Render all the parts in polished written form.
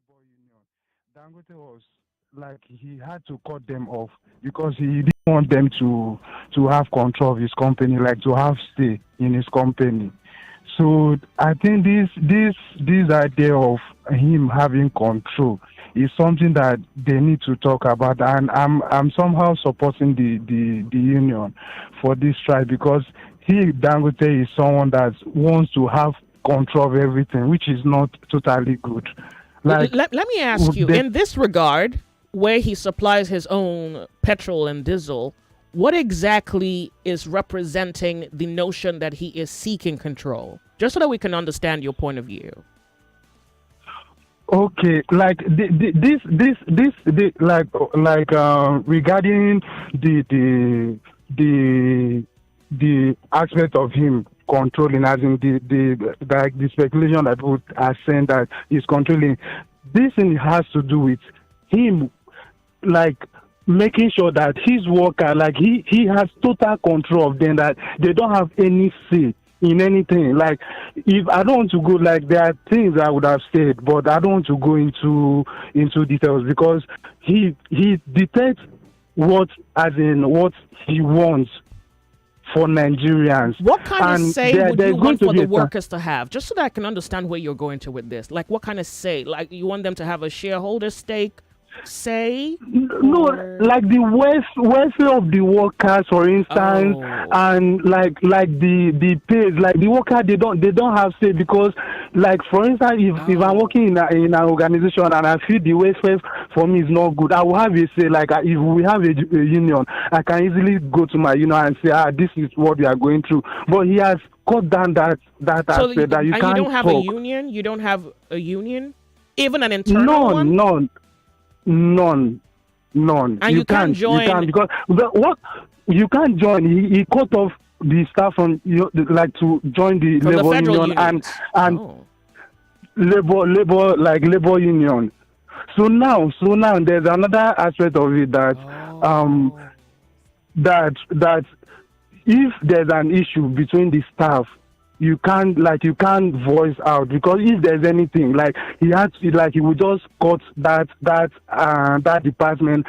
labor union, Dangote was like he had to cut them off because he didn't want them to have control of his company, like to have stay in his company. So I think this idea of him having control is something that they need to talk about, and I'm somehow supporting the union for this strike because he Dangote is someone that wants to have control of everything, which is not totally good. Like Let me ask you, the in this regard, where he supplies his own petrol and diesel, what exactly is representing the notion that he is seeking control? Just so that we can understand your point of view. Okay, like regarding the the aspect of him controlling, as in the speculation that people are saying that he's controlling. This thing has to do with him, like making sure that his worker, like he has total control of them, that they don't have any say in anything. Like if I don't want to go, like there are things I would have said, but I don't want to go into details because he dictates what, as in what he wants for Nigerians. What kind of And say there, would there's you going want to for be the a workers to have? Just so that I can understand where you're going to with this. Like, what kind of say? Like, you want them to have a shareholder stake say? no, Or... like the welfare of the workers, for instance, Oh. and like the pays, like the worker, they don't have say because, like for instance, if I'm Oh. working in an organization and I feel the welfare for me is not good, I will have a say. Like if we have a union, I can easily go to my union and say, this is what we are going through. But he has cut down that So, aspect that you and you can't don't have a talk. union? You don't have a union? Even an internal None, one? none. None, none. And you can't You join can't because what you can't join. He cut off the staff from like to join the from the labor federal union unions? and Oh. labor union. So now there's another aspect of it that Oh. that if there's an issue between the staff, you can't voice out because if there's anything, like he would just cut that department.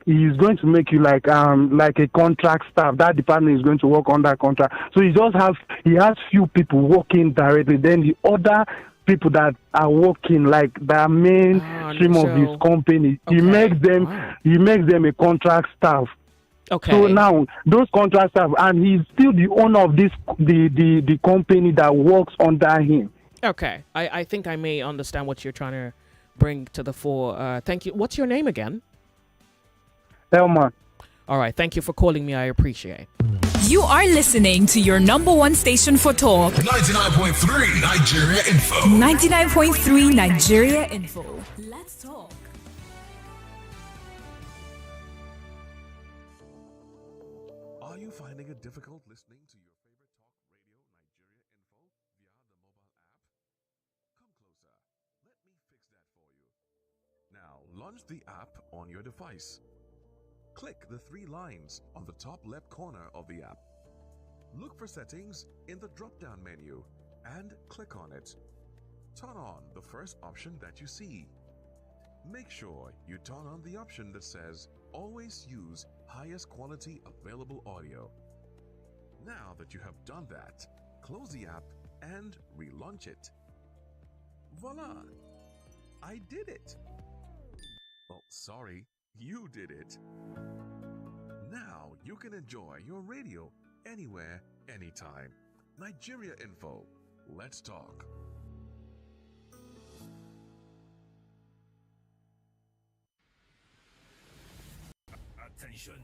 He's going to make you like a contract staff. That department is going to work on that contract. So he has few people working directly. Then the other people that are working like the main stream of his So, company, he okay. makes them Wow. he makes them a contract staff. So Okay. now those contract staff, and he's still the owner of the company that works under him. Okay. I think I may understand what you're trying to bring to the fore. Thank you. What's your name again? Elman. All right. Thank you for calling me. I appreciate. You are listening to your number one station for talk. 99.3 Nigeria Info. 99.3 Nigeria Info. Let's talk. Are you finding it difficult listening to your favorite talk radio, Nigeria Info, via the mobile app? Come closer. Let me fix that for you. Now, launch the app on your device. Click the three lines on the top left corner of the app. Look for settings in the drop-down menu and click on it. Turn on the first option that you see. Make sure you turn on the option that says always use highest quality available audio. Now that you have done that, close the app and relaunch it. Voila! I did it! Oh, sorry, you did it. Now you can enjoy your radio anywhere, anytime. Nigeria Info. Let's talk. Attention,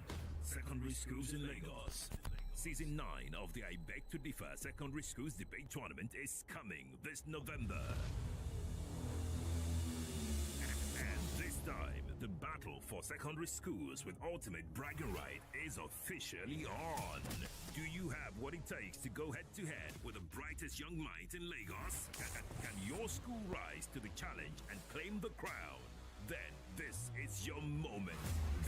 secondary schools in Lagos. Season 9 of the I Beg to Differ Secondary Schools Debate Tournament is coming this November. And this time, the battle for secondary schools with ultimate bragging right is officially on. Do you have what it takes to go head-to-head with the brightest young minds in Lagos? Can your school rise to the challenge and claim the crown? Then this is your moment.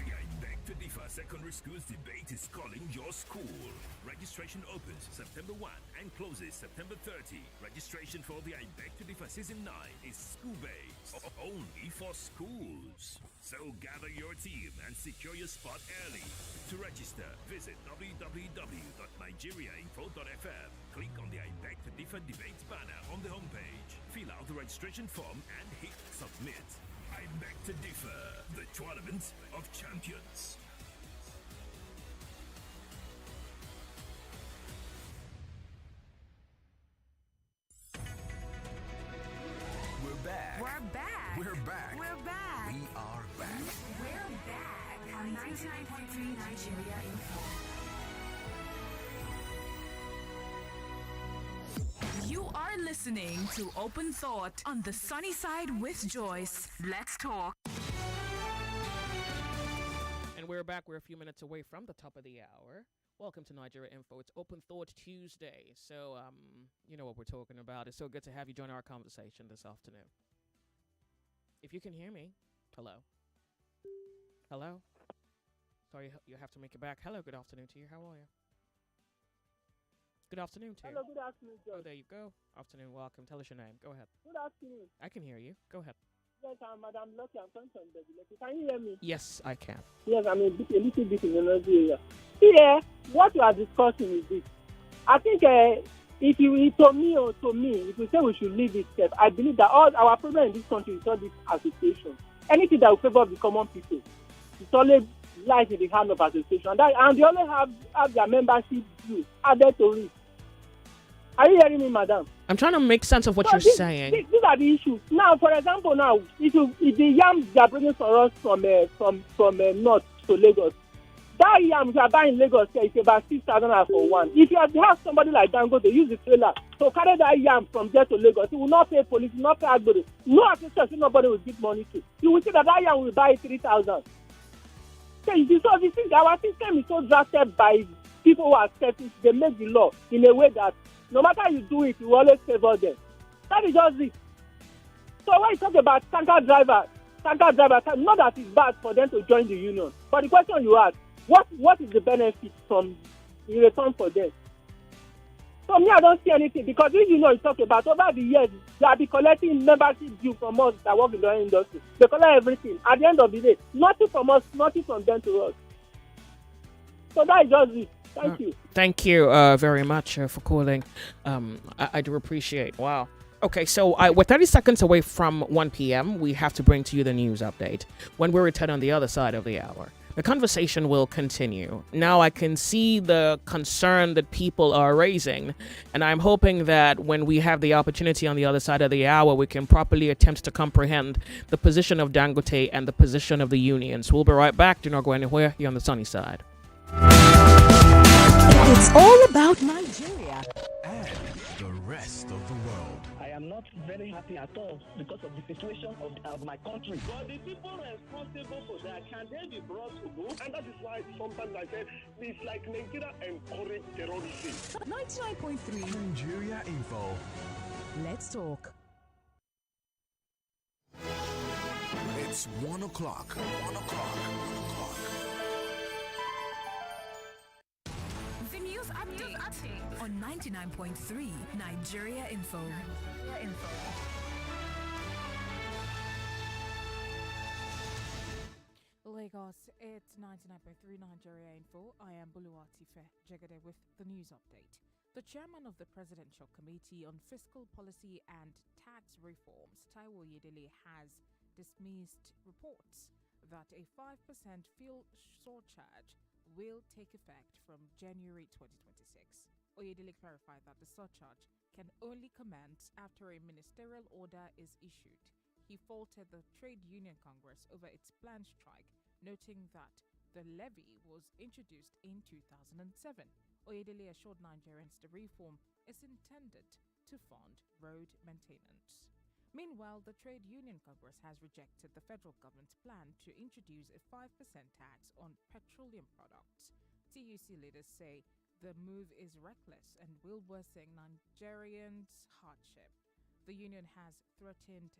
The I Beg to Differ Secondary Schools debate is calling your school. Registration opens September 1 and closes September 30. Registration for the I Beg to Differ Season 9 is school-based, only for schools. So gather your team and secure your spot early. To register, visit www.nigeriainfo.fm. Click on the I Beg to Differ debates banner on the homepage. Fill out the registration form and hit submit. I Beg to Differ, the tournament of champions. We're back. We're back. We're back. We're back. We are back. We're back on 99.3 Nigeria Info. You are listening to Open Thought on the sunny side with Joyce. Let's talk. And we're back. We're a few minutes away from the top of the hour. Welcome to Nigeria Info. It's Open Thought Tuesday. So, you know what we're talking about. It's so good to have you join our conversation this afternoon. If you can hear me, hello. Hello. Sorry, you have to make it back. Hello, good afternoon to you. How are you? Good afternoon to you. Hello, good afternoon, Joyce. Oh, there you go. Afternoon, welcome. Tell us your name. Go ahead. Good afternoon. I can hear you. Go ahead. Yes, I'm Madam Lucky. I'm calling from Baby. Can you hear me? Yes, I can. Yes, I'm a little bit in another area. Here, what we are discussing is this. I think if you, to me, if we say we should leave it safe, I believe that all our problem in this country is all this association. Anything that will favor the common people, it's always lies in the hand of association. And they only have their membership due added to it. Are you hearing me, madam? I'm trying to make sense of what you're saying. These are the issues. Now, for example, if the yams they are bringing for us from north to Lagos, that yam you are buying in Lagos is about 6,000 for one. If you have somebody like Dangote, they use the trailer to carry that yam from there to Lagos, he will not pay police, will not pay agbero. No assistance, nobody will give money to. You will see that yam will buy 3,000. So our system is so drafted by people who are selfish. They make the law in a way that no matter how you do it, you always favor them. That is just it. So when you talk about tanker driver, not that it's bad for them to join the union, but the question you ask, what is the benefit from in return for them? So me, I don't see anything, because if you talk about over the years, they have been collecting membership due from us that work in the oil industry. They collect everything. At the end of the day, nothing from us, nothing from them to us. So that is just it. Thank you. Thank you very much for calling. I do appreciate. Wow. Okay, so we're 30 seconds away from 1 p.m. We have to bring to you the news update. When we return on the other side of the hour, the conversation will continue. Now I can see the concern that people are raising, and I'm hoping that when we have the opportunity on the other side of the hour, we can properly attempt to comprehend the position of Dangote and the position of the unions. We'll be right back. Do not go anywhere. You're on the sunny side. It's all about Nigeria And the rest of the world. I am not very happy at all because of the situation of my country. But the people responsible for that, can they be brought to book? And that is why sometimes I say it's like Nigeria encourage terrorism. 99.3 Nigeria Info. Let's talk. It's 1 o'clock. 1 o'clock. 1 o'clock. The news update on 99.3 Nigeria Info. Lagos, it's 99.3 Nigeria Info. I am Buluwati Jegede with the news update. The chairman of the Presidential Committee on Fiscal Policy and Tax Reforms, Taiwo Oyedele, has dismissed reports that a 5% fuel surcharge will take effect from January 2026. Oyedele clarified that the surcharge can only commence after a ministerial order is issued. He faulted the Trade Union Congress over its planned strike, noting that the levy was introduced in 2007. Oyedele assured Nigerians the reform is intended to fund road maintenance. Meanwhile, the Trade Union Congress has rejected the federal government's plan to introduce a 5% tax on petroleum products. TUC leaders say the move is reckless and will worsen Nigerians' hardship. The union has threatened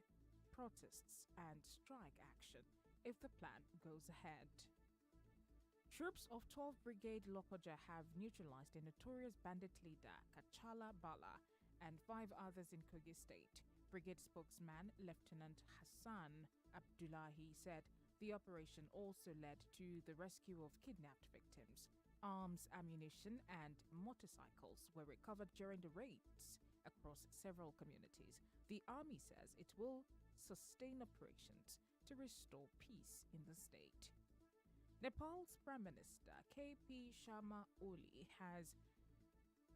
protests and strike action if the plan goes ahead. Troops of 12th Brigade Lokoja have neutralized a notorious bandit leader, Kachala Bala, and 5 others in Kogi State. Brigade spokesman Lieutenant Hassan Abdullahi said the operation also led to the rescue of kidnapped victims. Arms, ammunition, and motorcycles were recovered during the raids across several communities. The army says it will sustain operations to restore peace in the state. Nepal's Prime Minister KP Sharma Oli has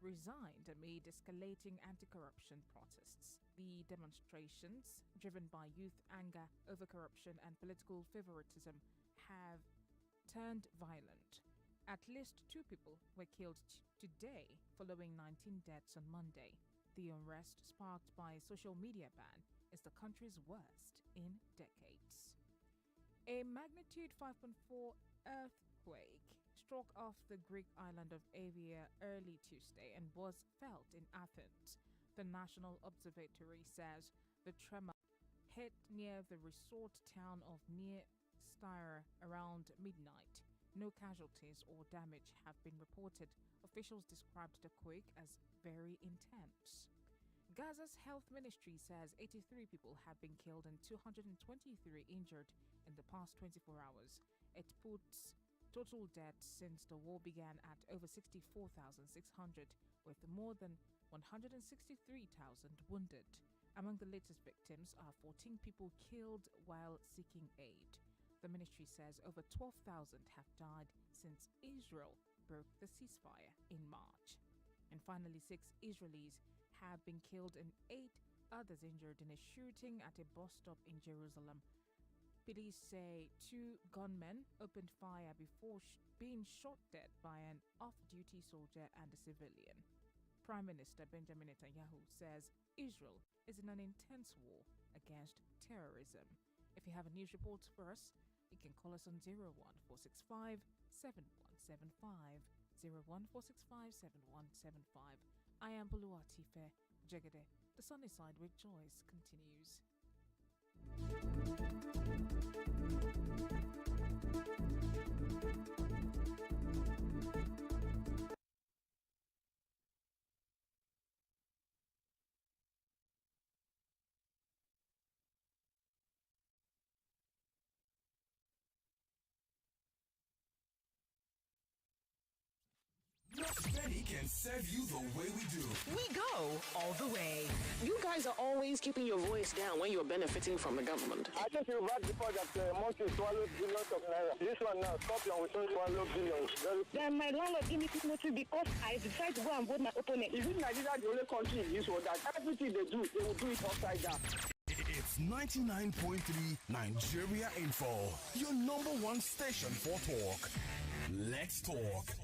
resigned amid escalating anti-corruption protests. The demonstrations, driven by youth anger over corruption and political favoritism, have turned violent. At least 2 people were killed today following 19 deaths on Monday. The unrest sparked by a social media ban is the country's worst in decades. A magnitude 5.4 earthquake struck off the Greek island of Evia early Tuesday and was felt in Athens. The National Observatory says the tremor hit near the resort town of near Styra around midnight. No casualties or damage have been reported. Officials described the quake as very intense. Gaza's health ministry says 83 people have been killed and 223 injured in the past 24 hours. It puts total deaths since the war began at over 64,600, with more than 163,000 wounded. Among the latest victims are 14 people killed while seeking aid. The ministry says over 12,000 have died since Israel broke the ceasefire in March. And finally, 6 Israelis have been killed and 8 others injured in a shooting at a bus stop in Jerusalem. Police say 2 gunmen opened fire before being shot dead by an off-duty soldier and a civilian. Prime Minister Benjamin Netanyahu says Israel is in an intense war against terrorism. If you have a news report for us, you can call us on 01465 7175. 01465 7175. I am Buluwati Fe Jegede. The Sunny Side with Joyce continues. Betty can serve you the way we do. We go all the way. You guys are always keeping your voice down when you're benefiting from the government. I think you read before that monkey swallowed billions of naira. This one now, scorpion will soon swallow billions. Then my landlord gave me notice because I decided to go and vote my opponent. Isn't Nigeria the only country in this world that everything they do, they will do it upside down? It's 99.3 Nigeria Info, your #1 station for talk. Let's talk.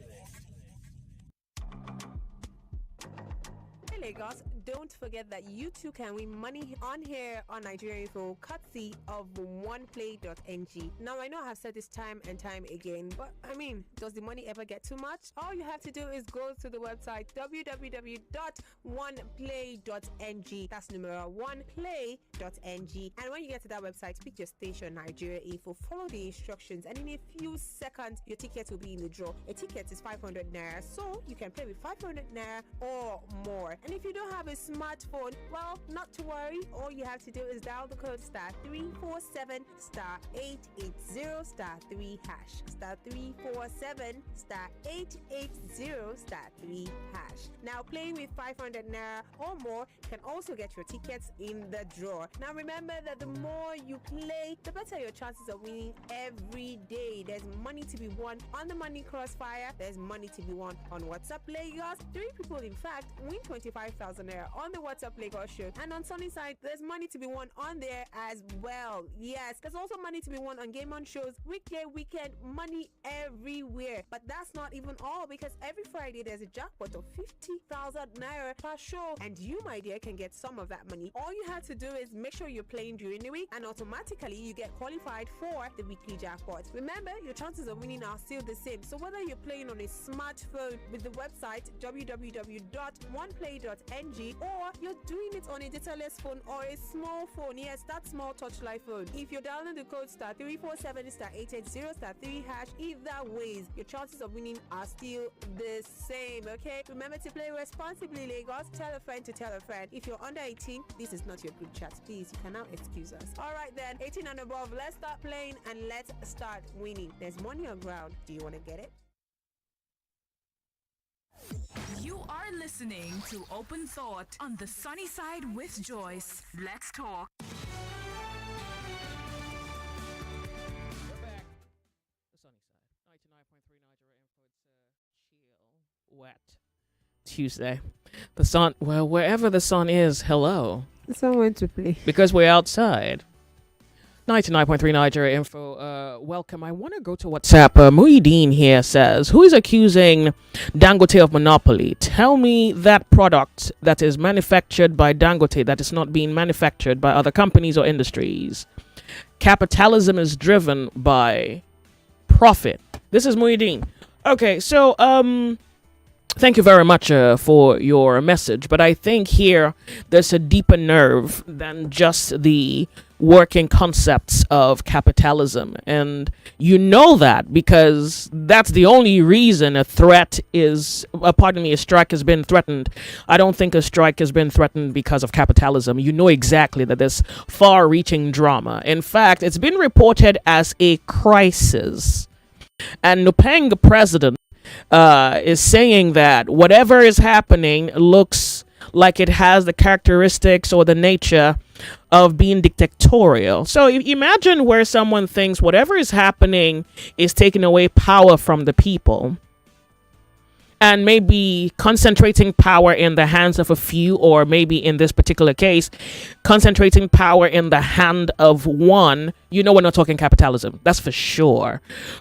Lagos, don't forget that you too can win money on here on Nigeria Info, courtesy of oneplay.ng. Now, I know I have said this time and time again, but I mean, does the money ever get too much? All you have to do is go to the website www.oneplay.ng. That's numeral oneplay.ng. And when you get to that website, pick your station, Nigeria Info, follow the instructions, and in a few seconds, your ticket will be in the draw. A ticket is 500 naira, so you can play with 500 naira or more. And if you don't have a smartphone, well, not to worry. All you have to do is dial the code *347 *880 *3#. *347 *880 *3#. Now, playing with 500 naira or more can also get your tickets in the draw. Now, remember that the more you play, the better your chances of winning every day. There's money to be won on the Money Crossfire. There's money to be won on WhatsApp Lagos. 3 people, in fact, win 25,000 naira on the WhatsApp Lagos show. And on Sunnyside, there's money to be won on there as well. Yes, there's also money to be won on Game On shows, weekday, weekend, money everywhere. But that's not even all, because every Friday there's a jackpot of 50,000 naira per show. And you, my dear, can get some of that money. All you have to do is make sure you're playing during the week, and automatically you get qualified for the weekly jackpot. Remember, your chances of winning are still the same. So whether you're playing on a smartphone with the website www.oneplay.ng easily, or you're doing it on a dataless phone or a small phone. Yes, that small touchlight phone. If you're dialing the code star 347 star 880 star 3 hash, either ways, your chances of winning are still the same. Okay, remember to play responsibly, Lagos. Tell a friend to tell a friend. If you're under 18, this is not your group chat. Please, you can now excuse us. All right then, 18 and above. Let's start playing and let's start winning. There's money on ground. Do you want to get it? You are listening to Open Thought on the Sunny Side with Joyce. Let's talk. We're back. The Sunny Side. 99.3 Nigeria Info. It's chill, wet Tuesday. The sun, well, wherever the sun is, hello. The sun went to play. Because we're outside. 99.3 Nigeria Info. Welcome. I want to go to WhatsApp. Muhyiddin here says, who is accusing Dangote of monopoly? Tell me that product that is manufactured by Dangote that is not being manufactured by other companies or industries. Capitalism is driven by profit. This is Muhyiddin. Okay, so thank you very much for your message, but I think here there's a deeper nerve than just the working concepts of capitalism, and you know that because that's the only reason a strike has been threatened. I don't think a strike has been threatened because of capitalism. You know exactly that there's far-reaching drama. In fact, it's been reported as a crisis, and Nupeng president is saying that whatever is happening looks like it has the characteristics or the nature of being dictatorial. So imagine where someone thinks whatever is happening is taking away power from the people and maybe concentrating power in the hands of a few, or maybe in this particular case, concentrating power in the hand of one. You know, we're not talking capitalism. That's for sure.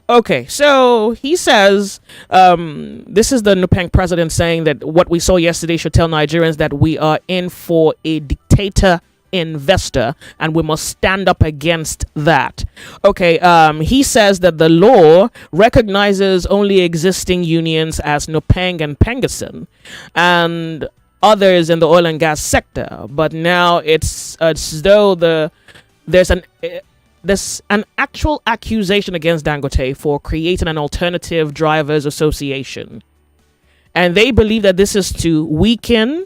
Okay, so he says, this is the Nupeng president saying that what we saw yesterday should tell Nigerians that we are in for a dictator investor and we must stand up against that. Okay, he says that the law recognizes only existing unions as Nupeng and Pengason and others in the oil and gas sector, but now it's as though there's an actual accusation against Dangote for creating an alternative drivers association, and they believe that this is to weaken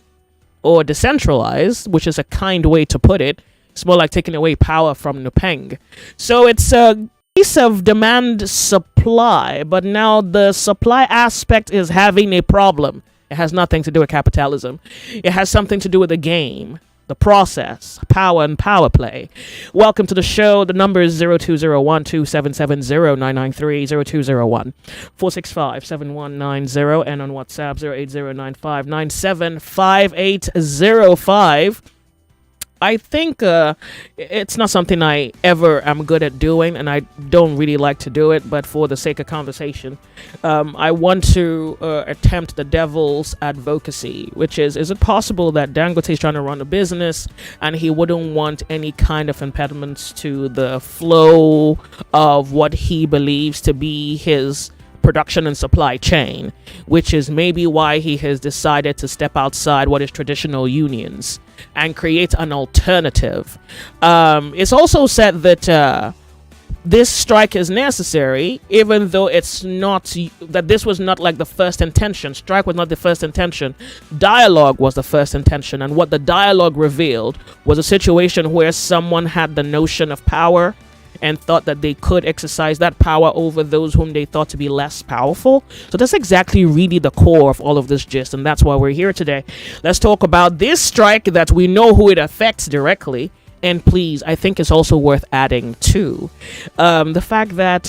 or decentralized, which is a kind way to put it. It's more like taking away power from Nupeng. So it's a case of demand supply, but now the supply aspect is having a problem. It has nothing to do with capitalism. It has something to do with the game, the process, power and power play. Welcome to the show. The number is 0201-2770-993, 0201-465-7190, and on WhatsApp 08095975805. I think it's not something I ever am good at doing, and I don't really like to do it, but for the sake of conversation, I want to attempt the devil's advocacy, which is it possible that Dangote is trying to run a business and he wouldn't want any kind of impediments to the flow of what he believes to be his production and supply chain, which is maybe why he has decided to step outside what is traditional unions and create an alternative. It's also said that this strike is necessary, even though it's not, that this was not like the first intention. Strike was not the first intention. Dialogue was the first intention, and what the dialogue revealed was a situation where someone had the notion of power and thought that they could exercise that power over those whom they thought to be less powerful. So that's exactly really the core of all of this gist, and that's why we're here today. Let's talk about this strike that we know who it affects directly, and please, I think it's also worth adding to the fact that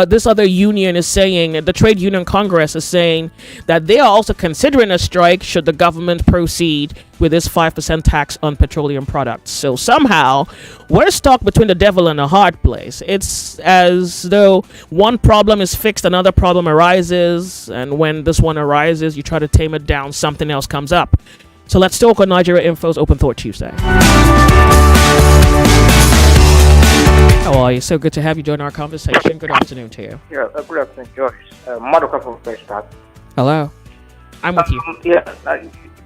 this other union is saying, the Trade Union Congress is saying that they are also considering a strike should the government proceed with this 5% tax on petroleum products. So somehow we're stuck between the devil and a hard place. It's as though one problem is fixed, another problem arises, and when this one arises, you try to tame it down, something else comes up. So let's talk on Nigeria Info's Open Thought Tuesday. How are you? So good to have you join our conversation. Good afternoon to you. Yeah, good afternoon, Joyce. Madoka from Fresh Start. Hello. I'm with you. Yeah,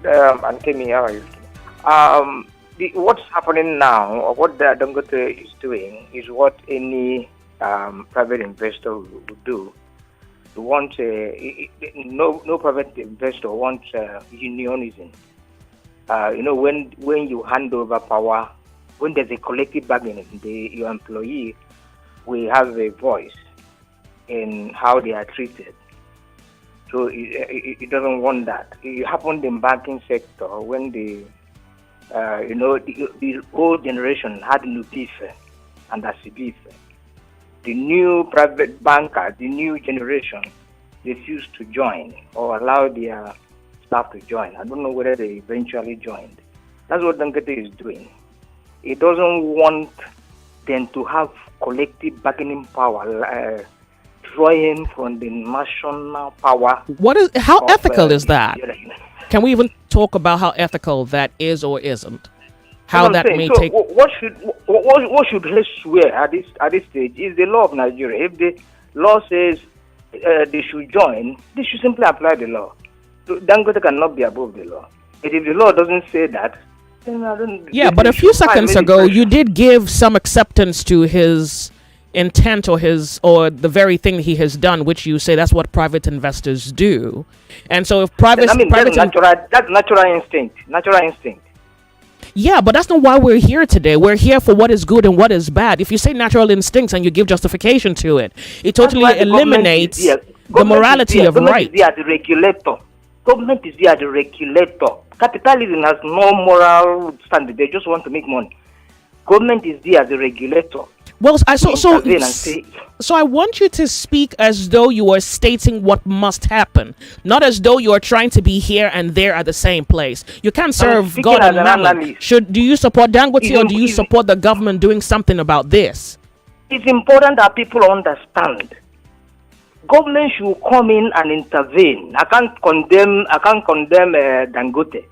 Anthony, how are you? What's happening now, or what the Dangote is doing, is what any private investor would do. You want no private investor wants unionism. When you hand over power, when there's a collective bargaining, your employee will have a voice in how they are treated. So it doesn't want that. It happened in banking sector when the old generation had Nupife and Asibife. The new private banker, the new generation, refused to join or allow their staff to join. I don't know whether they eventually joined. That's what Dangote is doing. It doesn't want them to have collective bargaining power, drawing from the national power. How ethical is that? Can we even talk about how ethical that is or isn't? How that may take. What should rest swear at this stage is the law of Nigeria. If the law says they should join, they should simply apply the law. So Dangote cannot be above the law. But if the law doesn't say that, then I don't. Yeah, but a few seconds ago, you did give some acceptance to his intent or the very thing he has done, which you say that's what private investors do. And so if that's natural instinct. Natural instinct. Yeah, but that's not why we're here today. We're here for what is good and what is bad. If you say natural instincts and you give justification to it, it totally eliminates the morality of right. Government is there as the regulator. Government is there as the regulator. Capitalism has no moral standard. They just want to make money. Government is there as the regulator. Well, so I want you to speak as though you are stating what must happen, not as though you are trying to be here and there at the same place. You can't serve God and mammon. Do you support Dangote or do you support the government doing something about this? It's important that people understand. Government should come in and intervene. I can't condemn Dangote.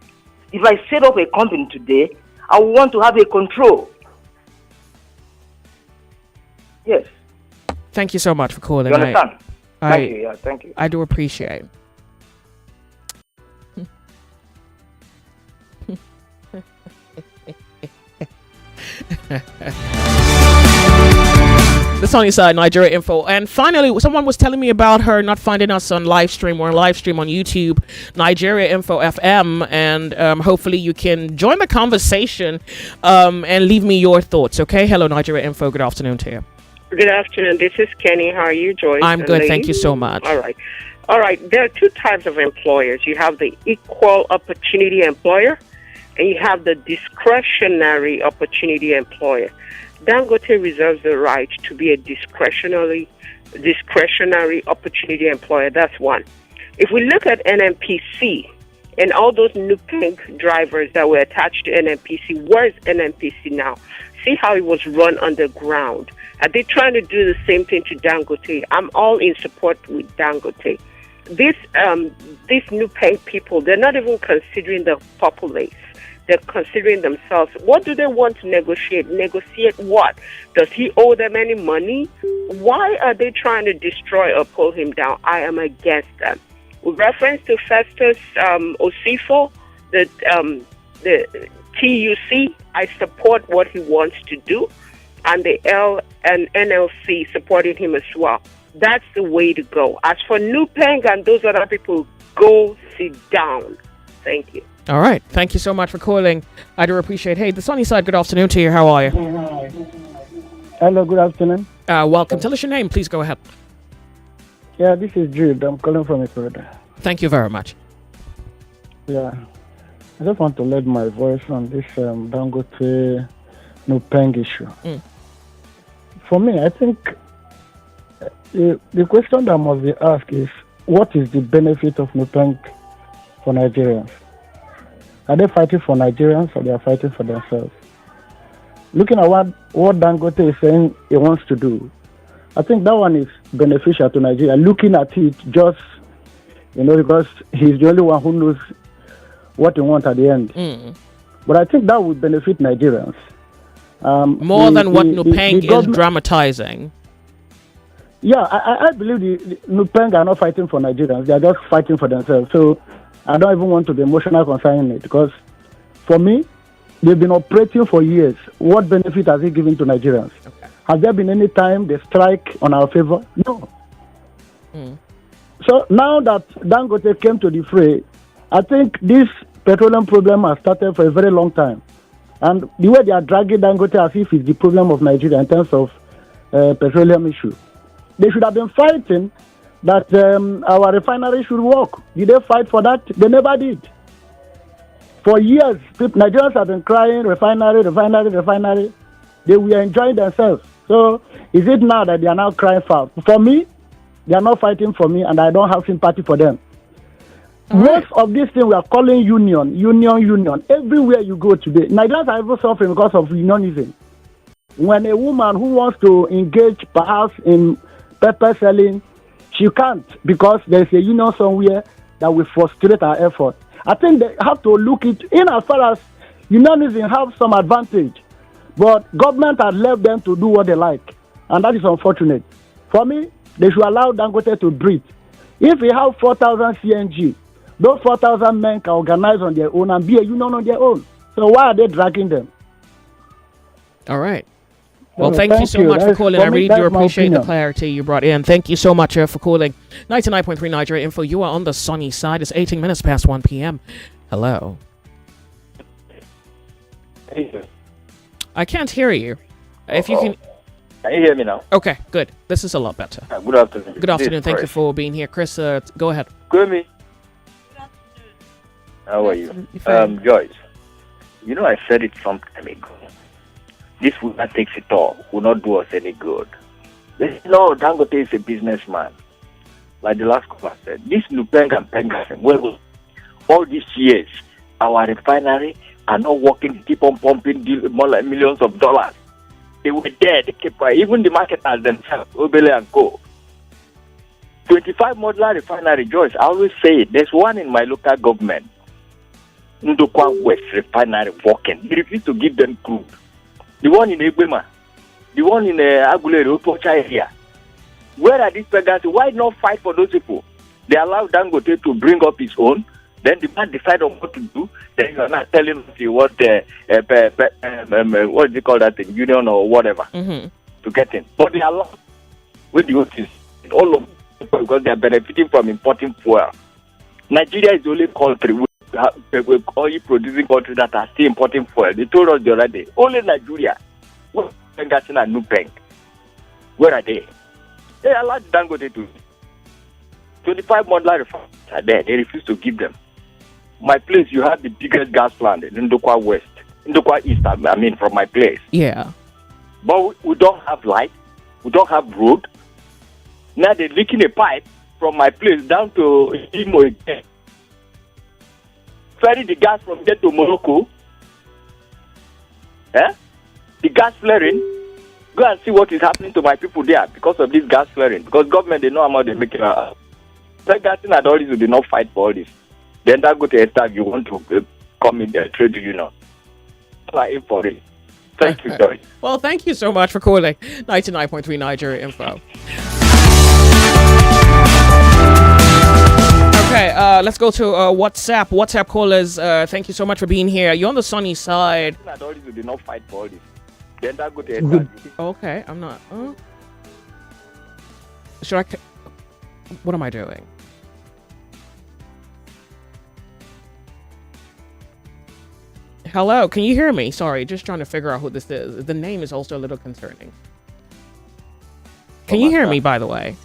If I set up a company today, I want to have a control. Yes. Thank you so much for calling. You understand? Thank you. Yeah, thank you. I do appreciate. The Sunny Side Nigeria info. And finally, someone was telling me about her not finding us on live stream or live stream on YouTube, Nigeria Info FM, and hopefully you can join the conversation and leave me your thoughts. Okay. Hello, Nigeria Info. Good afternoon to you. Good afternoon. This is Kenny. How are you, Joyce? I'm good. Thank you so much. All right. There are two types of employers. You have the equal opportunity employer, and you have the discretionary opportunity employer. Dangote reserves the right to be a discretionary opportunity employer. That's one. If we look at NNPC and all those Nupeng drivers that were attached to NNPC, where's NNPC now? See how it was run underground. Are they trying to do the same thing to Dangote? I'm all in support with Dangote. These Nupeng people, they're not even considering the populace. They're considering themselves. What do they want to negotiate? Negotiate what? Does he owe them any money? Why are they trying to destroy or pull him down? I am against them. With reference to Festus Osifo, the TUC, I support what he wants to do, and the NLC supporting him as well. That's the way to go. As for Nupeng and those other people, go sit down. Thank you. All right. Thank you so much for calling. I do appreciate it. Hey, the Sunny Side, good afternoon to you. How are you? Hello, good afternoon. Welcome. Tell us your name. Please go ahead. Yeah, this is Jude. I'm calling from Ecuador. Thank you very much. Yeah. I just want to let my voice on this Dangote Nupeng issue. For me, I think the question that must be asked is, what is the benefit of Nupeng for Nigerians? Are they fighting for Nigerians or they are fighting for themselves? Looking at what Dangote is saying he wants to do, I think that one is beneficial to Nigeria. Looking at it just, because he's the only one who knows what he wants at the end. But I think that would benefit Nigerians. More than what Nupeng is dramatizing. Yeah, I believe the Nupeng are not fighting for Nigerians. They are just fighting for themselves. So I don't even want to be emotional concerning it because for me, they've been operating for years. What benefit has it given to Nigerians? Okay. Has there been any time they strike on our favor? No. So now that Dangote came to the fray, I think this petroleum problem has started for a very long time. And the way they are dragging Dangote as if it's the problem of Nigeria in terms of petroleum issue. They should have been fighting that our refinery should work. Did they fight for that? They never did. For years, Nigerians have been crying, refinery. They were enjoying themselves. So is it now that they are now crying foul? For me, they are not fighting for me, and I don't have sympathy for them. Most of these things we are calling union. Everywhere you go today, Nigerians are even suffering because of unionism. When a woman who wants to engage perhaps in pepper selling, she can't because there's a union somewhere that will frustrate our effort. I think they have to look it in as far as unionism have some advantage, but government has left them to do what they like, and that is unfortunate. For me, they should allow Dangote to breathe. If we have 4,000 CNG, those 4,000 men can organize on their own and be a union on their own. So why are they dragging them? All right. Well, thank you so much for calling. I really do appreciate the clarity you brought in. Thank you so much for calling. 99.3 Nigeria Info. You are on the sunny side. It's 18 minutes past 1 p.m. Hello. I can't hear you. If you can... Can you hear me now? Okay, good. This is a lot better. Good afternoon. Good afternoon. Thank you for being here. Chris, go ahead. Good me. How are you? Joyce, you know I said it some time ago. This will not take it all, will not do us any good. No, Dangote is a businessman. Like the last caller said, this Nupeng and Pengasem, well, all these years, our refinery are not working, keep on pumping more like millions of dollars. They were there, they kept quiet. Even the marketers themselves, Obele and Co. 25 modular refinery, Joyce, I always say it. There's one in my local government, Ndokwa West refinery working. They refuse to give them crude. The one in Egbema, the one in Agulere, Opocha area. Where are these pagans? Why not fight for those people? They allow Dangote to bring up his own. Then the man decide on what to do. Then you are not telling us you what what do you call that thing, union or whatever, to get in. But they allow with the notice all of them because they are benefiting from importing fuel. Nigeria is the only country with oil producing country that are still importing fuel. They told us the other day. Only Nigeria. Where Pengasem and Nupeng? Where are they? They allowed Dangote to 25 modular refineries are there. They refuse to give them. My place, you have the biggest gas plant in Ndokwa West, Ndokwa East, I mean, from my place. Yeah. But we don't have light. We don't have road. Now they're leaking a pipe from my place down to Imo again. Ferry the gas from there to Morocco. The gas flaring. Go and see what is happening to my people there because of this gas flaring. Because government, they know how much they make it out. Pengasem and all this will not fight for all this. Then that go to a time you want to come in the trade union. Like for it. Thank you, Joyce. Well, thank you so much for calling 99.3 Nigeria Info. Okay, let's go to WhatsApp. WhatsApp callers, thank you so much for being here. You're on the sunny side. All this will not fight for all this. Then that go to a time. Okay, I'm not. Should I? What am I doing? Hello, can you hear me? Sorry, just trying to figure out who this is. The name is also a little concerning. Can you hear me, by the way?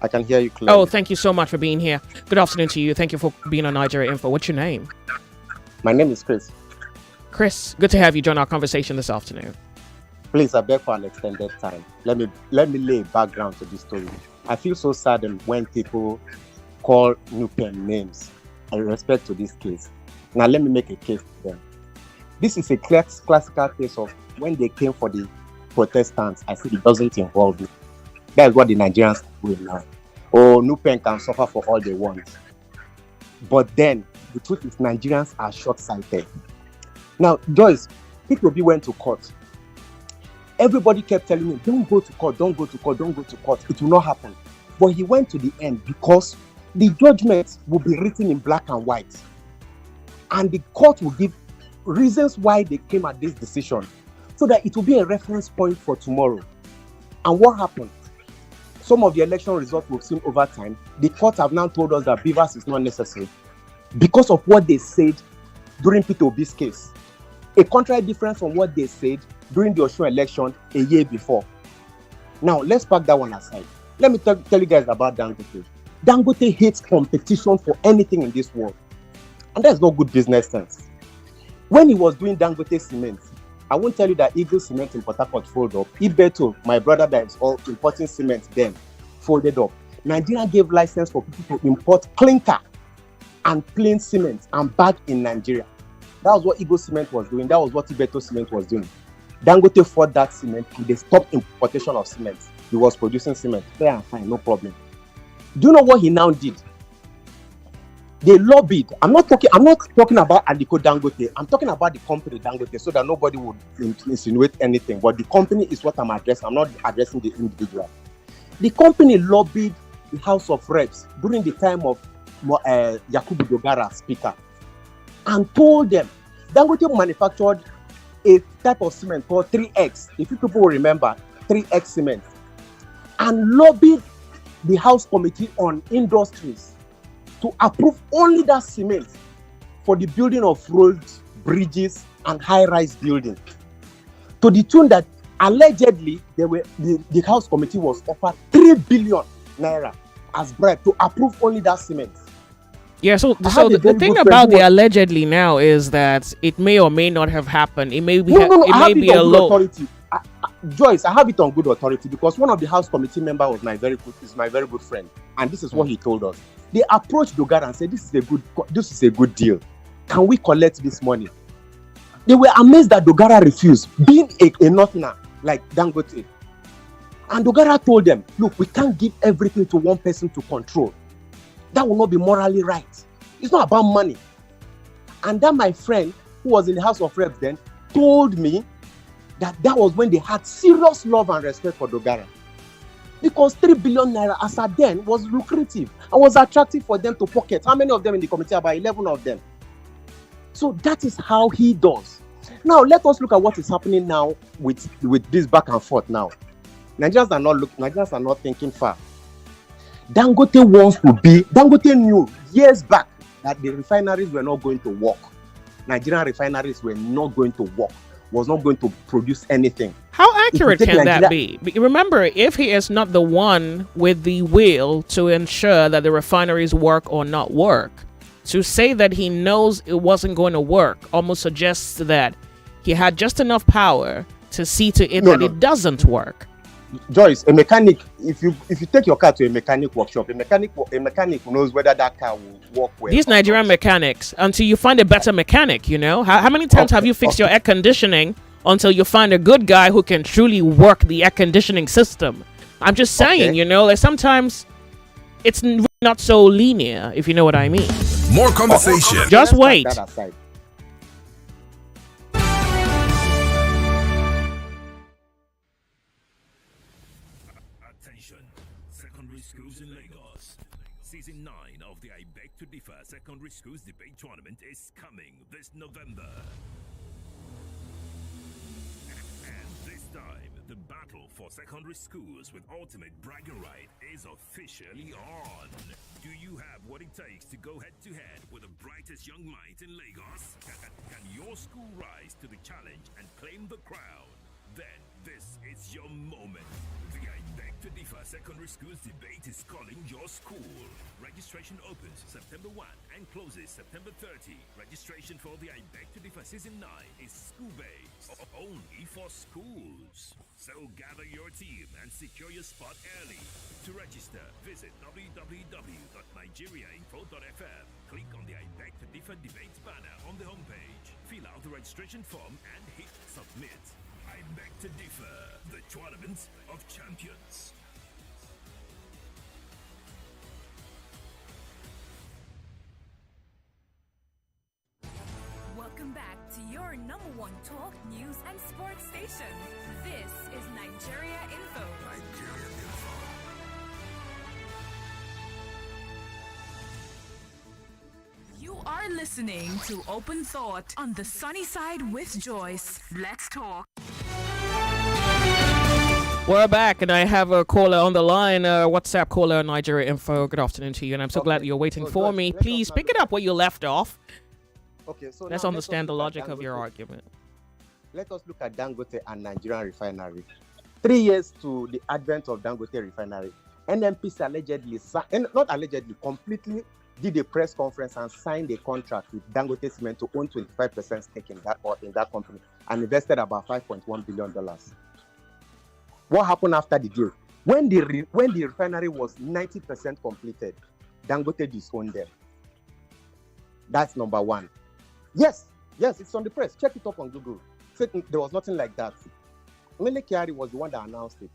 I can hear you clearly. Oh, thank you so much for being here. Good afternoon to you. Thank you for being on Nigeria Info. What's your name? My name is Chris. Chris, good to have you join our conversation this afternoon. Please, I beg for an extended time. Let me lay background to this story. I feel so saddened when people call Nupeng names in respect to this case. Now, let me make a case for them. This is a classical case of when they came for the Protestants. I said it doesn't involve me. That is what the Nigerians are doing now. Oh, Nupeng can suffer for all they want. But then, the truth is Nigerians are short-sighted. Now, Joyce, P2B went to court. Everybody kept telling him, don't go to court, don't go to court, don't go to court. It will not happen. But he went to the end because the judgment will be written in black and white. And the court will give reasons why they came at this decision so that it will be a reference point for tomorrow. And what happened? Some of the election results we've seen over time, the courts have now told us that Beavers is not necessary because of what they said during Peter Obi's case. A contrary difference from what they said during the Osun election a year before. Now, let's pack that one aside. Let me tell you guys about Dangote. Dangote hates competition for anything in this world. And that's not good business sense. When he was doing Dangote cement, I won't tell you that Eagle Cement in Port Harcourt folded up. Ibeto, my brother that is all importing cement then, folded up. Nigeria gave license for people to import clinker and plain cement and bag in Nigeria. That was what Eagle Cement was doing. That was what Ibeto Cement was doing. Dangote fought that cement and they stopped importation of cement. He was producing cement. Fair and fine, no problem. Do you know what he now did? They lobbied. I'm not talking about Aliko Dangote. I'm talking about the company Dangote, so that nobody would insinuate anything. But the company is what I'm addressing. I'm not addressing the individual. The company lobbied the House of Reps during the time of Yakubu Dogara speaker and told them Dangote manufactured a type of cement called 3X. If you people remember, 3X cement, and lobbied the House Committee on Industries to approve only that cement for the building of roads, bridges, and high-rise buildings. To the tune that allegedly the House Committee was offered 3 billion naira as bribe to approve only that cement. Yeah, so the thing about the allegedly now is that it may or may not have happened. It may be it may be a low. Joyce, I have it on good authority because one of the House Committee members was my very good friend, and this is what he told us. They approached Dogara and said, this is a good deal. Can we collect this money? They were amazed that Dogara refused, being a northerner like Dangote. And Dogara told them, look, we can't give everything to one person to control. That will not be morally right. It's not about money. And then my friend, who was in the House of Reps then, told me that was when they had serious love and respect for Dogara. Because 3 billion naira as at then was lucrative and was attractive for them to pocket. How many of them in the committee? About 11 of them. So that is how he does. Now let us look at what is happening now with this back and forth now. Nigerians are not thinking far. Dangote knew years back that the refineries were not going to work. Nigerian refineries were not going to work. Was not going to produce anything. How accurate can that be? Remember, if he is not the one with the will to ensure that the refineries work or not work, to say that he knows it wasn't going to work almost suggests that he had just enough power to see to it that it doesn't work. Joyce, a mechanic, if you take your car to a mechanic workshop, a mechanic knows whether that car will work well. These Nigerian mechanics, until you find a better mechanic, you know? How many times have you fixed your air conditioning until you find a good guy who can truly work the air conditioning system? I'm just saying, you know, like sometimes it's not so linear, if you know what I mean. More conversation. Just wait. Season 9 of the I Beg to Differ Secondary Schools Debate Tournament is coming this November. And this time, the battle for secondary schools with ultimate bragging right is officially on. Do you have what it takes to go head-to-head with the brightest young minds in Lagos? Can your school rise to the challenge and claim the crown? Then this is your moment. The I Beg to Differ Secondary Schools Debate is calling your school. Registration opens September 1 and closes September 30. Registration for the I Beg to Differ Season 9 is school-based, only for schools. So gather your team and secure your spot early. To register, visit www.nigeriainfo.fm. Click on the I Beg to Differ Debates banner on the homepage. Fill out the registration form and hit submit. I Beg to Differ, the Tournament of Champions. Welcome back to your number one talk, news, and sports station. This is Nigeria Info. are listening to Open Thought on the Sunny Side with Joyce. Let's talk. We're back, and I have a caller on the line, WhatsApp caller, Nigeria Info. Good afternoon to you, and I'm so glad that you're waiting for me. Please pick it up where you left off. Okay, so let's understand the logic of your argument. Let us look at Dangote and Nigerian refinery. 3 years to the advent of Dangote refinery, NNPC allegedly, not allegedly, completely did a press conference and signed a contract with Dangote Cement to own 25% stake in that company and invested about $5.1 billion. What happened after the deal? When the refinery was 90% completed, Dangote disowned them. That's number one. Yes, it's on the press. Check it up on Google. Said there was nothing like that. Mele Kyari was the one that announced it.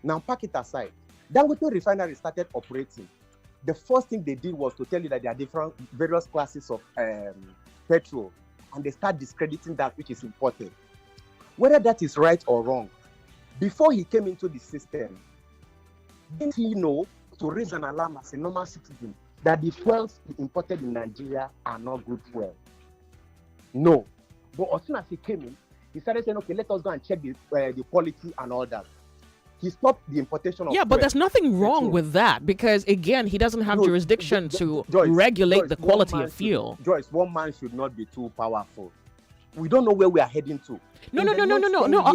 Now, pack it aside. Dangote refinery started operating. The first thing they did was to tell you that there are various classes of petrol, and they start discrediting that which is imported. Whether that is right or wrong, before he came into the system, didn't he know to raise an alarm as a normal citizen that the fuels imported in Nigeria are not good fuel? No. But as soon as he came in, he started saying, okay, let us go and check the quality and all that. He stopped the importation of fuel. But there's nothing wrong with that, because, again, he doesn't have jurisdiction to regulate the quality of fuel. Joyce, one man should not be too powerful. We don't know where we are heading to. No.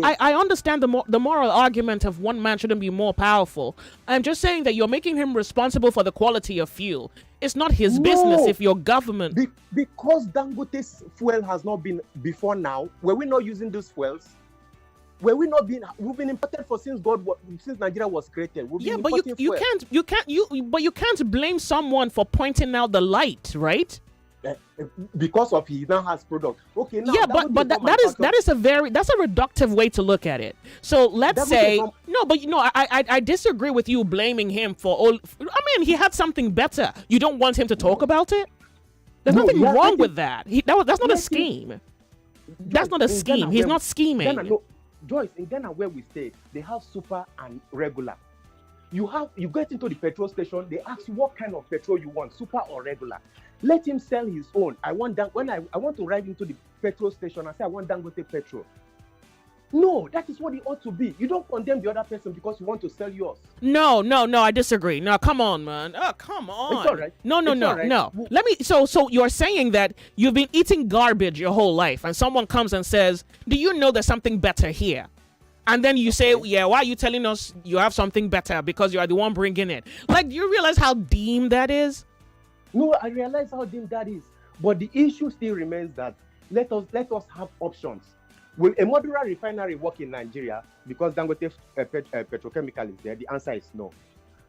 I understand the moral argument of one man shouldn't be more powerful. I'm just saying that you're making him responsible for the quality of fuel. It's not his business if your government... Because Dangote's fuel has not been before now. Were we not using those fuels? We've been imported for since Nigeria was created. But you can't blame someone for pointing out the light, right? Because of he now has product. Okay, now that's a reductive way to look at it. So let's say I disagree with you blaming him for all. I mean, he had something better. You don't want him to talk about it? There's nothing wrong with that. That's not a scheme. That's not a scheme. He's not scheming. Joyce, in Ghana where we stay, they have super and regular. You get into the petrol station, they ask you what kind of petrol you want, super or regular. Let him sell his own. I want to ride into the petrol station and say I want Dangote petrol. No, that is what it ought to be. You don't condemn the other person because you want to sell yours. No, I disagree. No, come on, man. Oh, come on. It's all right. No. Let me. So you're saying that you've been eating garbage your whole life, and someone comes and says, "Do you know there's something better here?" And then you say, "Yeah, why are you telling us you have something better? Because you are the one bringing it." Like, do you realize how dim that is? No, I realize how dim that is. But the issue still remains that let us have options. Will a modular refinery work in Nigeria because Dangote petrochemical is there? The answer is no.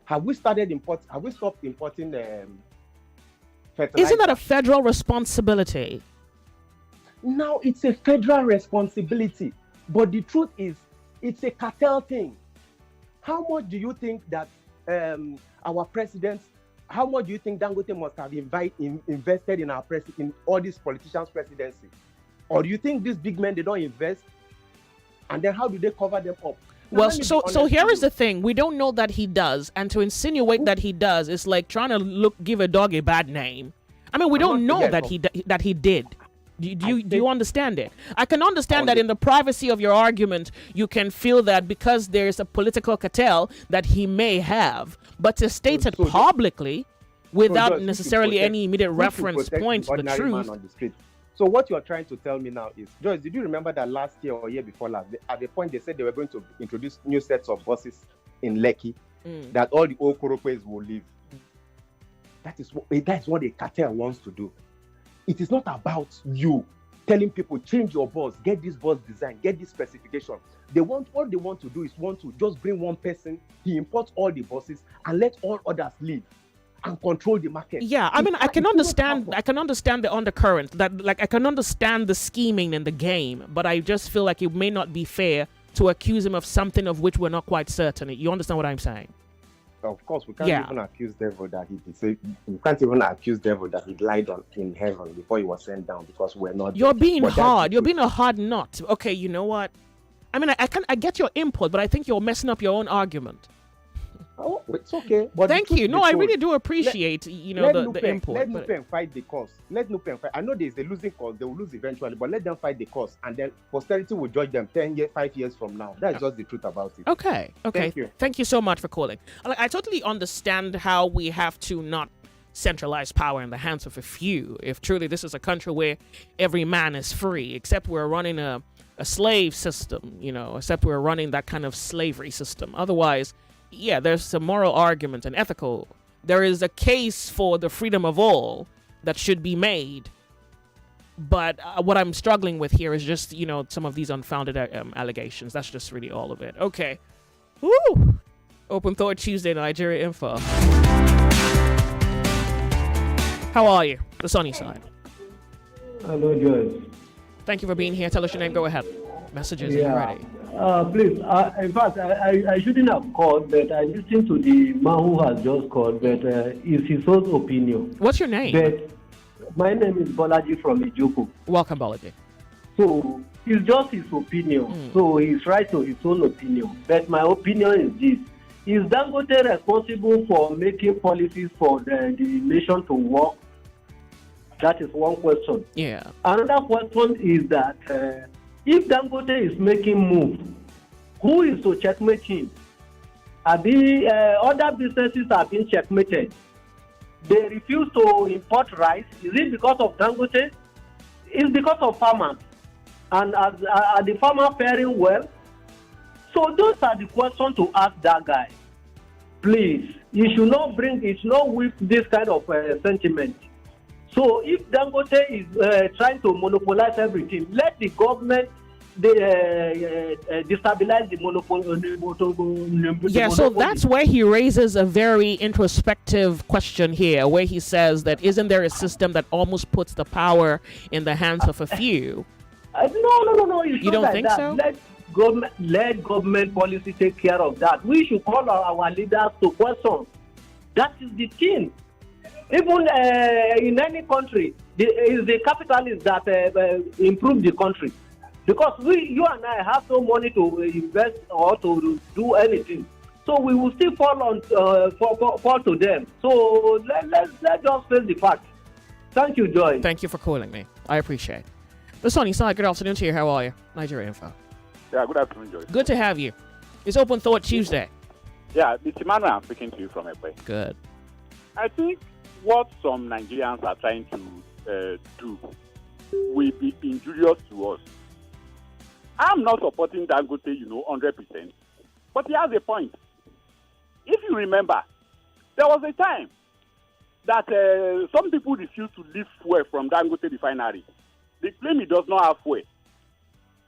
Have we stopped importing fertilizer? Isn't that a federal responsibility? Now it's a federal responsibility. But the truth is, it's a cartel thing. How much do you think that our presidents, how much do you think Dangote must have invested in in all these politicians' presidency? Or do you think these big men, they don't invest? And then how do they cover them up? Well, so here is the thing. We don't know that he does. And to insinuate that he does is like trying to give a dog a bad name. I mean, we don't know that he did. Do you understand it? I can understand that in the privacy of your argument, you can feel that because there's a political cartel that he may have. But to state it publicly without necessarily any immediate reference point to the truth. So what you're trying to tell me now is, Joyce, did you remember that last year or year before last, at the point they said they were going to introduce new sets of buses in Lekki, that all the old Korokwes will leave? That is what a cartel wants to do. It is not about you telling people, change your bus, get this bus design, get this specification. All they want to do is to just bring one person, he imports all the buses and let all others leave and control the market. Yeah, I mean, I can understand the undercurrent, that like I can understand the scheming in the game, but I just feel like it may not be fair to accuse him of something of which we're not quite certain. You understand what I'm saying? Of course, we can't even accuse devil that we can't even accuse devil that he lied in heaven before he was sent down, because we're not. You're being hard. You're being a hard nut. Okay, you know what? I mean, I get your input, but I think you're messing up your own argument. Oh, It's okay. But thank you. No, I really do appreciate the input. Let Nupen fight the cause. Let Nupen fight. I know there's a losing cause. They will lose eventually, but let them fight the cause, and then posterity will judge them 10 years, 5 years from now. That's just the truth about it. Okay. Thank you so much for calling. I totally understand how we have to not centralize power in the hands of a few. If truly this is a country where every man is free, except we're running a slave system, except we're running that kind of slavery system. Otherwise, yeah, there's some moral argument and ethical. There is a case for the freedom of all that should be made. But what I'm struggling with here is just, some of these unfounded allegations. That's just really all of it. Okay. Woo! Open Thought Tuesday, Nigeria Info. How are you? The sunny side. Hello, Joyce. Thank you for being here. Tell us your name. Go ahead. Messages, are you ready? Please, in fact, I shouldn't have called, but I listened to the man who has just called, but it's his own opinion. What's your name? But my name is Bolaji from Ijuku. Welcome, Bolaji. So, it's just his opinion. So, he's right to his own opinion. But my opinion is this. Is Dangote responsible for making policies for the nation to work? That is one question. Yeah. Another question is that if Dangote is making moves, who is to checkmate him? Other businesses have been checkmated. They refuse to import rice. Is it because of Dangote? It's because of farmers. And are the farmers faring well? So those are the questions to ask that guy. Please, you should not whip this kind of sentiment. So if Dangote is trying to monopolize everything, let the government destabilize the monopoly. Yeah, so that's where he raises a very introspective question here, where he says that isn't there a system that almost puts the power in the hands of a few? No. You don't think so? Let government policy take care of that. We should call our leaders to question. That is the thing. Even in any country, it's the capitalists that improve the country. Because you and I have no money to invest or to do anything. So we will still fall to them. So let's just face the fact. Thank you, Joy. Thank you for calling me. I appreciate it. The sunny side, good afternoon to you. How are you? Nigeria Info. Yeah, good afternoon, Joy. Good to have you. It's Open Thought Tuesday. Yeah, it's Emmanuel. I'm speaking to you from Ekwe. Good. I think what some Nigerians are trying to do will be injurious to us. I'm not supporting Dangote, 100%. But he has a point. If you remember, there was a time that some people refused to lift fuel from Dangote refinery. They claim he does not have fuel.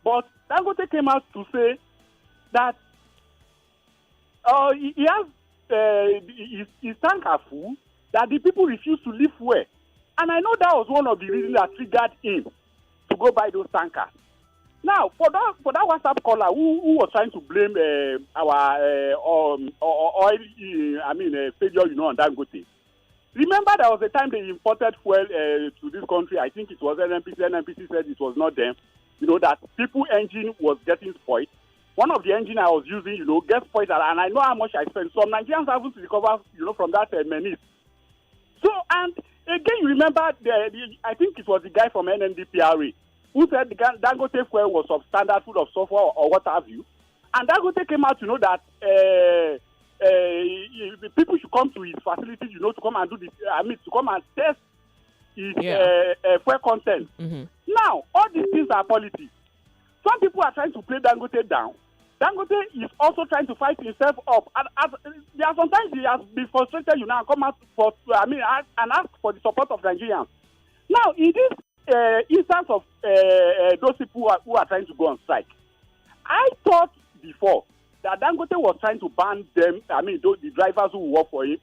But Dangote came out to say that he has his tank are full, that the people refuse to lift fuel. And I know that was one of the reasons that triggered him to go buy those tankers. Now, for that WhatsApp caller who was trying to blame our oil, failure, on Dangote. Remember, there was a time they imported fuel to this country. I think it was NNPC. NNPC said it was not them. That people engine was getting spoiled. One of the engine I was using, gets spoiled, and I know how much I spent. Some Nigerians haven't recovered, from that menace. So, and again, you remember, I think it was the guy from NNDPRA who said the Dangote fuel was substandard, full of sulfur or what have you. And Dangote came out, that people should come to his facilities, to come and do this, to come and test his fuel content. Mm-hmm. Now, all these things are politics. Some people are trying to play Dangote down. Dangote is also trying to fight himself up. And there are sometimes he has been frustrated, and come out and ask for the support of Nigerians. Now, in this instance of those people who are trying to go on strike, I thought before that Dangote was trying to ban them, the drivers who work for him,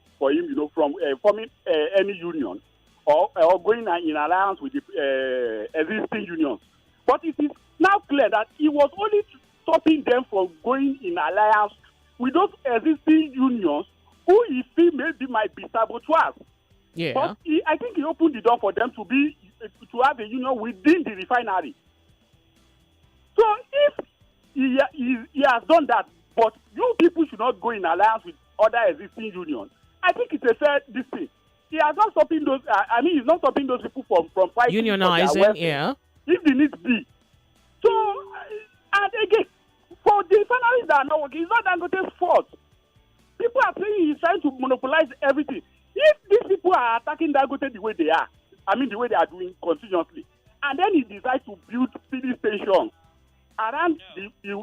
from forming any union or going in alliance with the existing unions. But it is now clear that he was only stopping them from going in alliance with those existing unions who he feel maybe might be saboteurs. Yeah. But I think he opened the door for them to have a union within the refinery. So if he has done that, but you people should not go in alliance with other existing unions, I think it's a fair this thing. He has not stopping those. He's not stopping those people from fighting for their Unionizing, welfare, yeah. if the need be. So, and again, for the refineries that are not working, it's not Dangote's fault. People are saying he's trying to monopolize everything. If these people are attacking Dangote the way they are, the way they are doing continuously, and then he decides to build filling stations around the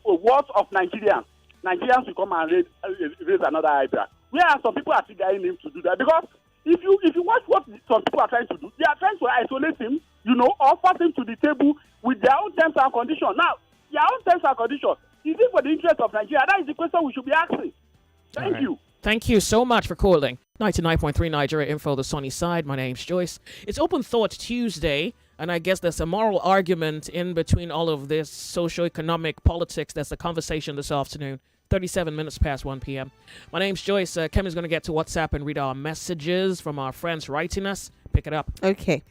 world of Nigerians will come and raise another eyebrow. Whereas some people are triggering him to do that, because if you watch what some people are trying to do, they are trying to isolate him, or force him to the table with their own terms and conditions. Now, their own terms and conditions, is it for the interest of Nigeria? That is the question we should be asking. Thank you. Thank you so much for calling. 99.3 Nigeria Info, the sunny side. My name's Joyce. It's Open Thought Tuesday, and I guess there's a moral argument in between all of this socio-economic politics. That's the conversation this afternoon. 37 minutes past 1 p.m. My name's Joyce. Kemi's going to get to WhatsApp and read our messages from our friends writing us. Pick it up. Okay.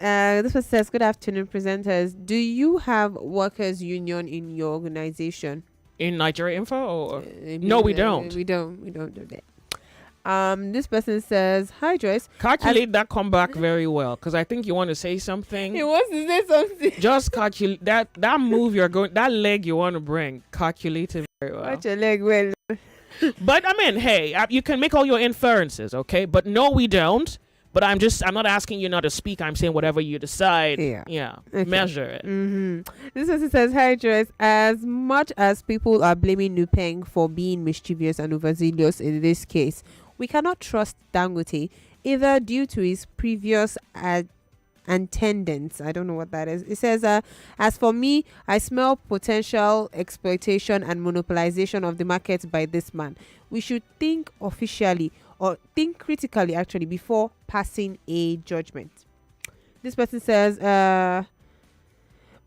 This one says, good afternoon, presenters. Do you have workers' union in your organization? In Nigeria Info? Or? No, we don't. We don't do that. This person says, hi, Joyce. Calculate that comeback very well, because I think you want to say something. He wants to say something. Just calculate that move you're going, that leg you want to bring. Calculate it very well. Watch your leg well. But hey, you can make all your inferences, okay? But no, we don't. But I'm not asking you not to speak. I'm saying whatever you decide. Yeah. Okay. Measure it. This person says, hi, Joyce. As much as people are blaming Nupeng for being mischievous and overzealous in this case, we cannot trust Dangote, either due to his previous attendance. I don't know what that is. It says, as for me, I smell potential exploitation and monopolization of the market by this man. We should think officially, or think critically actually, before passing a judgment. This person says,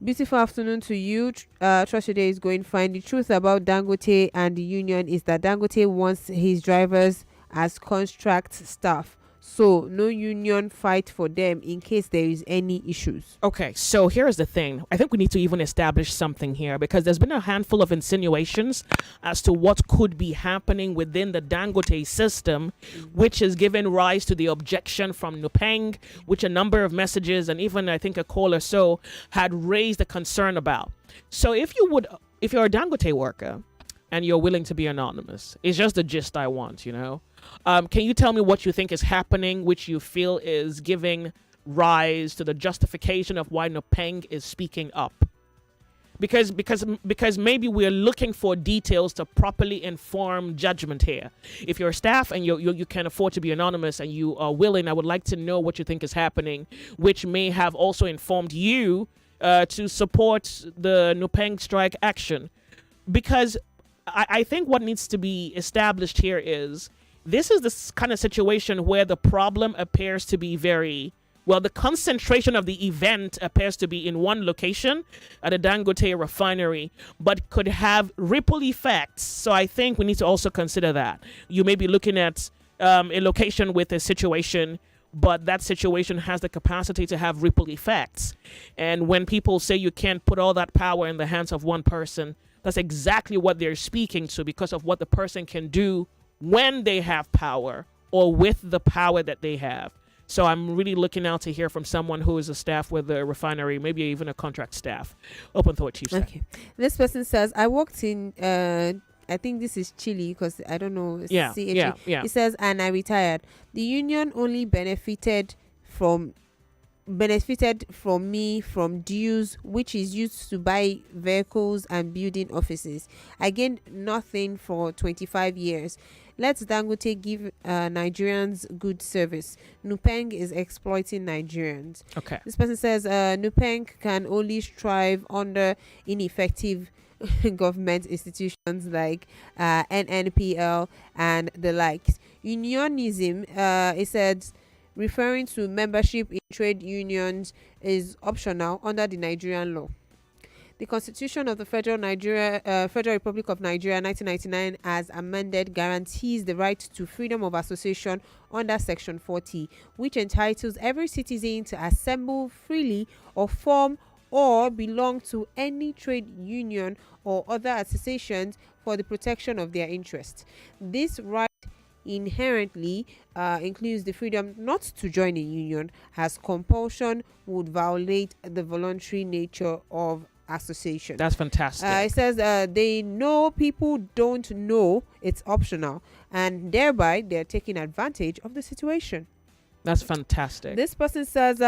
beautiful afternoon to you. Trust your day is going fine. The truth about Dangote and the union is that Dangote wants his drivers as contract staff, so no union fight for them in case there is any issues. Okay, so here's the thing. I think we need to even establish something here, because there's been a handful of insinuations as to what could be happening within the Dangote system, which has given rise to the objection from Nupeng, which a number of messages and even I think a call or so had raised a concern about. So if you're a Dangote worker and you're willing to be anonymous, it's just the gist I want, can you tell me what you think is happening, which you feel is giving rise to the justification of why Nupeng is speaking up? Because maybe we're looking for details to properly inform judgment here. If you're a staff and you can afford to be anonymous and you are willing, I would like to know what you think is happening, which may have also informed you to support the Nupeng strike action. Because I think what needs to be established here is, this is the kind of situation where the problem appears to be the concentration of the event appears to be in one location at a Dangote refinery, but could have ripple effects. So I think we need to also consider that. You may be looking at a location with a situation, but that situation has the capacity to have ripple effects. And when people say you can't put all that power in the hands of one person, that's exactly what they're speaking to, because of what the person can do when they have power or with the power that they have. So I'm really looking out to hear from someone who is a staff with a refinery, maybe even a contract staff. Open Thought Tuesday. Okay. This person says, I worked in, I think this is Chile, because I don't know. Yeah. It says, and I retired. The union only benefited from me from dues, which is used to buy vehicles and building offices. I gained nothing for 25 years. Let Dangote give Nigerians good service. Nupeng is exploiting Nigerians. Okay. This person says Nupeng can only strive under ineffective government institutions like NNPL and the likes. Unionism, it said, referring to membership in trade unions, is optional under the Nigerian law. The Constitution of the Federal Republic of Nigeria 1999 as amended guarantees the right to freedom of association under Section 40, which entitles every citizen to assemble freely or form or belong to any trade union or other associations for the protection of their interests. This right inherently includes the freedom not to join a union, as compulsion would violate the voluntary nature of association. That's fantastic. It says they know people don't know it's optional, and thereby they're taking advantage of the situation. That's fantastic. This person says,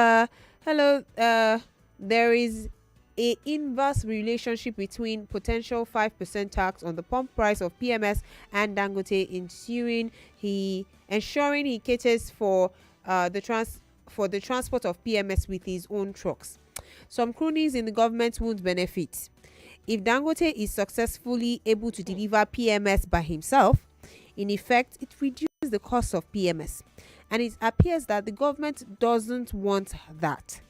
hello, there is a inverse relationship between potential 5% tax on the pump price of PMS and Dangote, ensuring he caters for the transport of PMS with his own trucks. Some cronies in the government won't benefit. If Dangote is successfully able to deliver PMS by himself, in effect, it reduces the cost of PMS. And it appears that the government doesn't want that.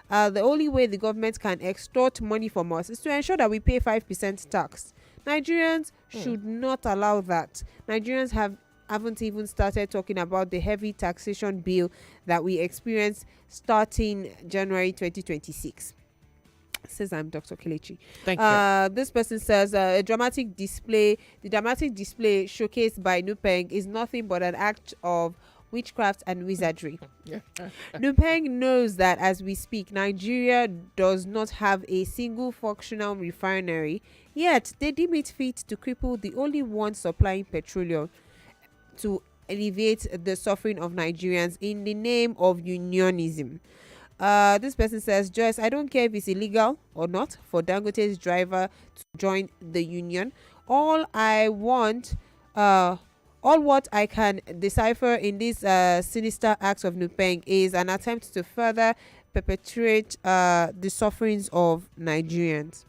The only way the government can extort money from us is to ensure that we pay 5% tax. Nigerians should not allow that. Nigerians haven't even started talking about the heavy taxation bill that we experienced starting January 2026. Says I'm Dr. Kelechi. Thank you. This person says the dramatic display showcased by Nupeng is nothing but an act of witchcraft and wizardry. Nupeng knows that as we speak, Nigeria does not have a single functional refinery, yet they deem it fit to cripple the only one supplying petroleum to alleviate the suffering of Nigerians in the name of unionism. This person says, Joyce, I don't care if it's illegal or not for Dangote's driver to join the union. All what I can decipher in this sinister act of Nupeng is an attempt to further perpetuate the sufferings of Nigerians.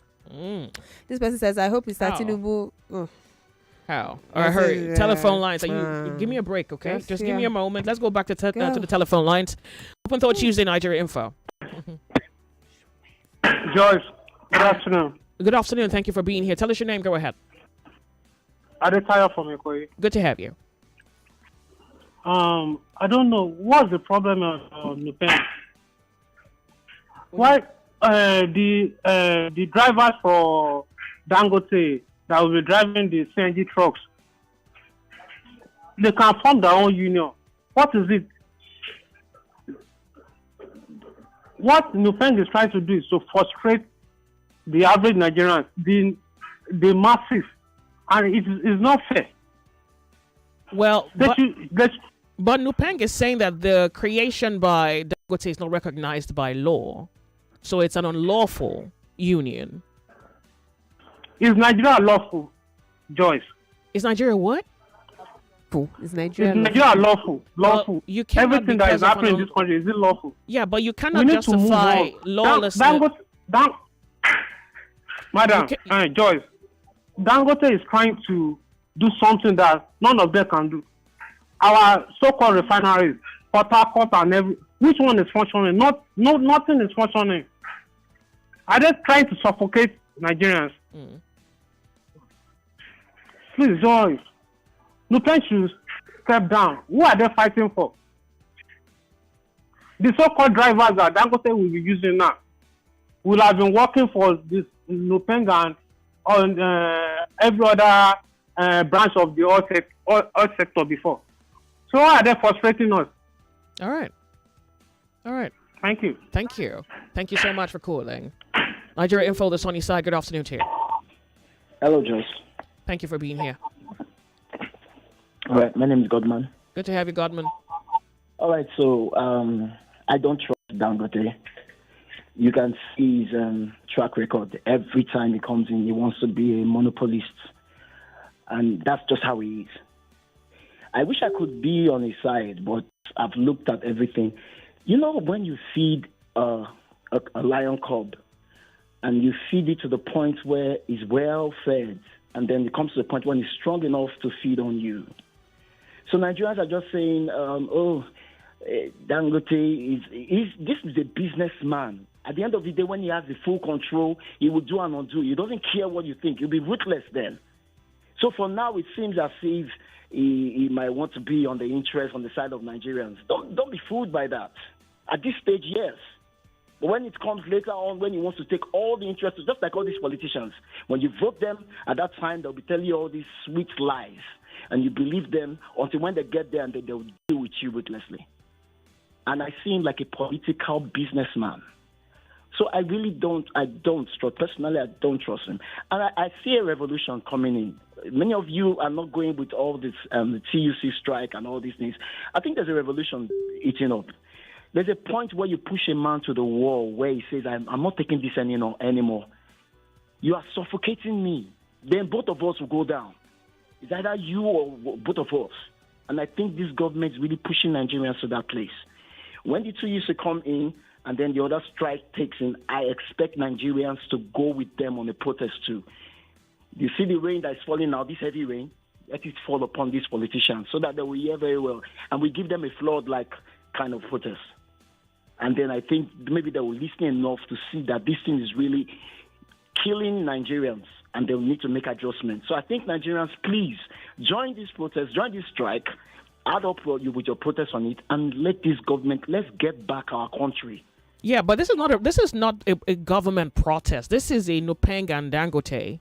This person says, I hope Mr. Tinubu... How? I heard telephone lines. You give me a break, okay? Just give me a moment. Let's go back to the telephone lines. Open Thought Tuesday, Nigeria Info. Joyce, good afternoon. Good afternoon. Thank you for being here. Tell us your name. Go ahead. Adetaya from Ikoyi. Good to have you. I don't know what's the problem of Nupeng. Why the drivers for Dangote that will be driving the CNG trucks, they can form their own union. What is it? What Nupeng is trying to do is to frustrate the average Nigerians, the masses, and it is not fair. Well, but Nupeng is saying that the creation by Dangote is not recognized by law, so it's an unlawful union. Is Nigeria lawful, Joyce? Is Nigeria what? Is Nigeria lawful? Lawful. Well, you cannot, everything that is happening in this country, is it lawful? Yeah, but you cannot justify lawlessness. Madam, Joyce, Dangote is trying to do something that none of them can do. Our so-called refineries, Port Harcourt and which one is functioning? Nothing is functioning. Are they trying to suffocate Nigerians? Please, Joyce, Nupeng should step down. Who are they fighting for? The so-called drivers that Dangote will be using now will have been working for this Nupeng and on every other branch of the oil sector before. So why are they frustrating us? All right. Thank you. Thank you so much for calling. Nigeria Info, the sunny side. Good afternoon to you. Hello, Joyce. Thank you for being here. All right, my name is Godman. Good to have you, Godman. All right, so I don't trust Dangote. You can see his track record. Every time he comes in, he wants to be a monopolist. And that's just how he is. I wish I could be on his side, but I've looked at everything. You know, when you feed a lion cub, and you feed it to the point where it's well fed, and then it comes to the point when it's strong enough to feed on you. So Nigerians are just saying, Dangote this is a businessman. At the end of the day, when he has the full control, he will do and undo. He doesn't care what you think. He'll be ruthless then. So for now, it seems as if he might want to be on the interest on the side of Nigerians. Don't be fooled by that. At this stage, yes. But when it comes later on, when he wants to take all the interest, just like all these politicians, when you vote them, at that time, they'll be telling you all these sweet lies. And you believe them until when they get there and they'll deal with you ruthlessly. And I see him like a political businessman. So I really don't trust, personally, I don't trust him. And I see a revolution coming in. Many of you are not going with all this the TUC strike and all these things. I think there's a revolution eating up. There's a point where you push a man to the wall where he says, I'm not taking this anymore. You are suffocating me. Then both of us will go down. It's either you or both of us. And I think this government is really pushing Nigerians to that place. When the two used to come in and then the other strike takes in, I expect Nigerians to go with them on a protest too. You see the rain that is falling now, this heavy rain, let it fall upon these politicians so that they will hear very well. And we give them a flood-like kind of protest. And then I think maybe they will listen enough to see that this thing is really killing Nigerians and they'll need to make adjustments. So I think Nigerians, please join this protest, join this strike, add up with your protest on it, and let this government, let's get back our country. Yeah, but this is not a government protest. This is a Nupeng and Dangote.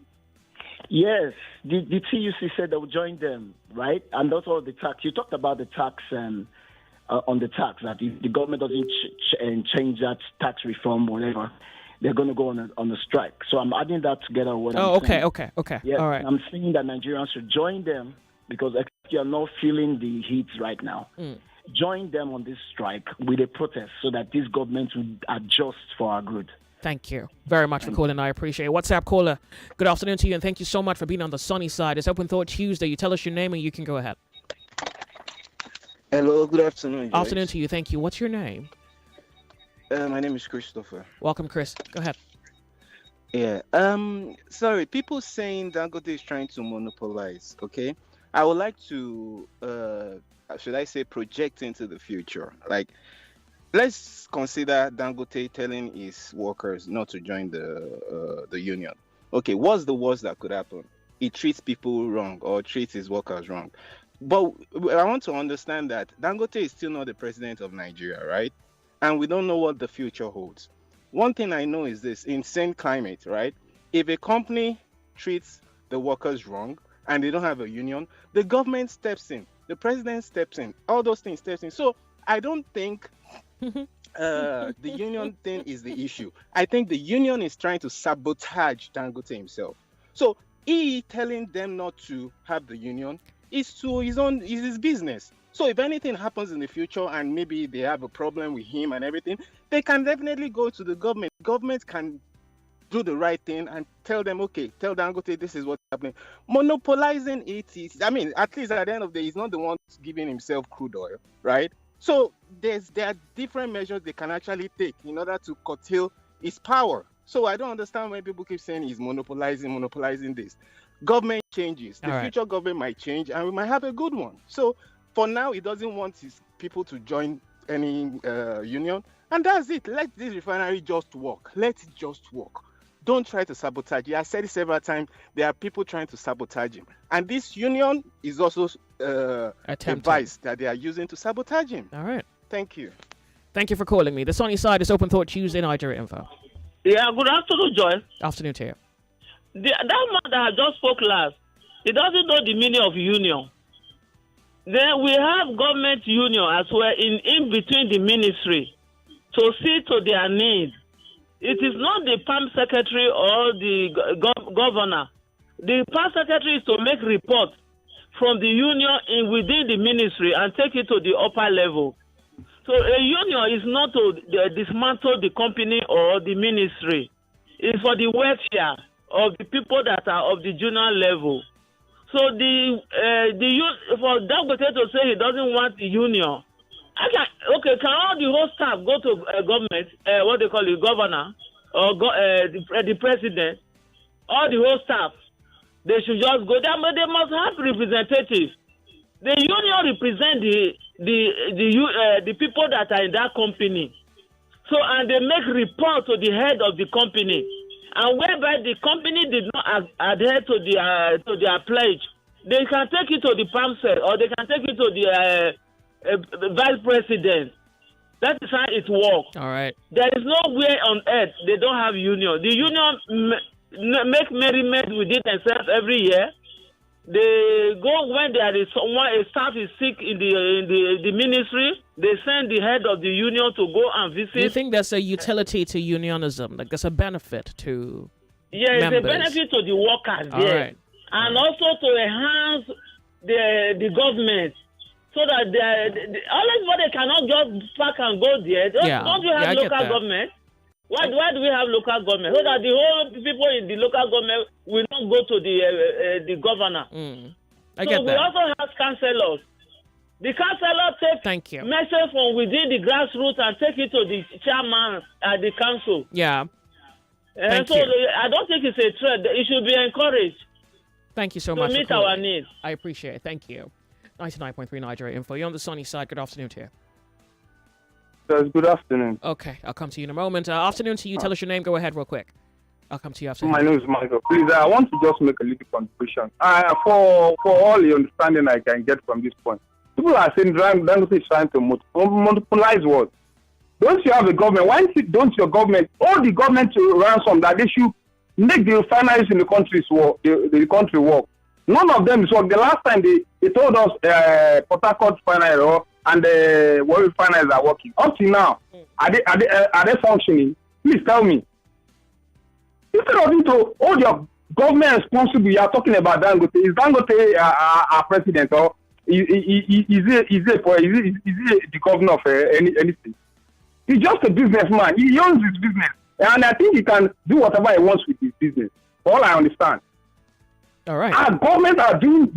Yes, the TUC said they will join them, right? And also the tax. You talked about the tax on the tax, that if the government doesn't change that tax reform or whatever, they're going to go on a strike. So I'm adding that together with what I'm saying. Okay. Yes, all right. I'm saying that Nigerians should join them because you're not feeling the heat right now. Join them on this strike with a protest so that this government will adjust for our good. Thank you very much for calling. I appreciate it. WhatsApp caller, good afternoon to you, and thank you so much for being on the sunny side. It's Open Thought Tuesday. You tell us your name and you can go ahead. Hello, good afternoon. Joyce. Afternoon to you. Thank you. What's your name? My name is Christopher. Welcome, Chris. Go ahead. Yeah. Sorry, people saying Dangote is trying to monopolize. Okay, I would like to, should I say, project into the future. Like, let's consider Dangote telling his workers not to join the union. Okay, what's the worst that could happen? He treats people wrong or treats his workers wrong. But I want to understand that Dangote is still not the president of Nigeria, right? And we don't know what the future holds. One thing I know is this: in same climate, right? If a company treats the workers wrong and they don't have a union, the government steps in, the president steps in, all those things steps in. So I don't think the union thing is the issue. I think the union is trying to sabotage Dangote himself. So he telling them not to have the union is his business. So if anything happens in the future and maybe they have a problem with him and everything, they can definitely go to the government. Government can do the right thing and tell them, okay, tell Dangote this is what's happening. Monopolizing it is, I mean, at least at the end of the day, he's not the one giving himself crude oil, right? So there are different measures they can actually take in order to curtail his power. So I don't understand when people keep saying he's monopolizing this. Government changes. The future government might change and we might have a good one. So for now, he doesn't want his people to join any union. And that's it. Let this refinery just work. Let it just work. Don't try to sabotage. I said it several times. There are people trying to sabotage him. And this union is also a device that they are using to sabotage him. All right. Thank you. Thank you for calling me. The sunny side is Open Thought Tuesday, Nigeria Info. Yeah, good afternoon, Joyce. Afternoon to you. That man that just spoke last, he doesn't know the meaning of union. Then we have government union as well in between the ministry to see to their needs. It is not the PAM secretary or the governor. The PAM secretary is to make report from the union within the ministry and take it to the upper level. So a union is not to dismantle the company or the ministry. It's for the welfare of the people that are of the junior level. So for Dangote to say he doesn't want the union, can all the whole staff go to government, what they call it, governor or the president, all the whole staff, they should just go there, but they must have representatives. The union represent the people that are in that company. So and they make report to the head of the company. And whereby the company did not adhere to their pledge, they can take it to the PAMSEL or they can take it to the vice president. That is how it works. All right. There is nowhere on earth they don't have union. The union make merriment within themselves every year. They go when there is someone, a staff is sick in the ministry. They send the head of the union to go and visit. Do you think there's a utility to unionism? Like there's a benefit to it's members? a benefit to the workers All there, right. and also to enhance the government, so that everybody cannot just pack and go there. Don't you have I get local that. government? Why do we have local government? So that the whole people in the local government will not go to the governor. I So get we that. also have councillors. The councillor takes message from within the grassroots and take it to the chairman at the council. Yeah. And Thank so you. I don't think it's a threat. It should be encouraged Thank you so to much meet for our calling. needs. I appreciate it. Thank you. 99.3 Nigeria Info. You're on the sunny side. Good afternoon to you. Yes, good afternoon. Okay, I'll come to you in a moment. Afternoon to you. Tell us your name. Go ahead real quick. I'll come to you after. My name is Michael. Please, I want to just make a little contribution. For all the understanding I can get from this point, people are saying Dangote is trying to monopolize what? Don't you have a government? Why don't your government, all the government to ransom that they should make the refineries in the country work, the country work? None of them is work. The last time they told us Port Harcourt refinery and the Warri refineries are working. Up to now, are they functioning? Please tell me. Instead of you to hold your government responsible, you are talking about Dangote. Is Dangote our president, or is he the governor of anything? He's just a businessman. He owns his business, and I think he can do whatever he wants with his business. All I understand. All right. Our government are doing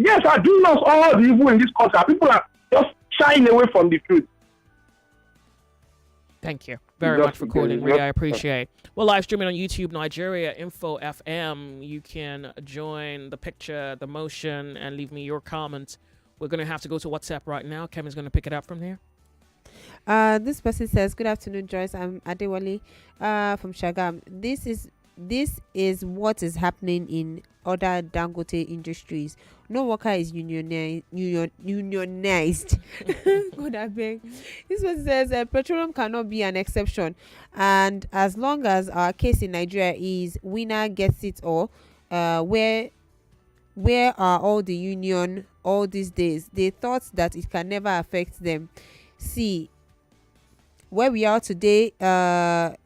us all the evil in this country. People are just shying away from the truth. Thank you very much for calling. Really, I appreciate. We're live streaming on YouTube, Nigeria Info FM. You can join the picture, the motion, and leave me your comments. We're going to have to go to WhatsApp right now. Kevin's going to pick it up from here. This person says, "Good afternoon, Joyce. I'm Adewale from Shagam. This is what is happening in other Dangote industries. No worker is unionized. God, I beg. This person says petroleum cannot be an exception, and as long as our case in Nigeria is winner gets it all, where are all the union all these days? They thought that it can never affect them. See where we are today, and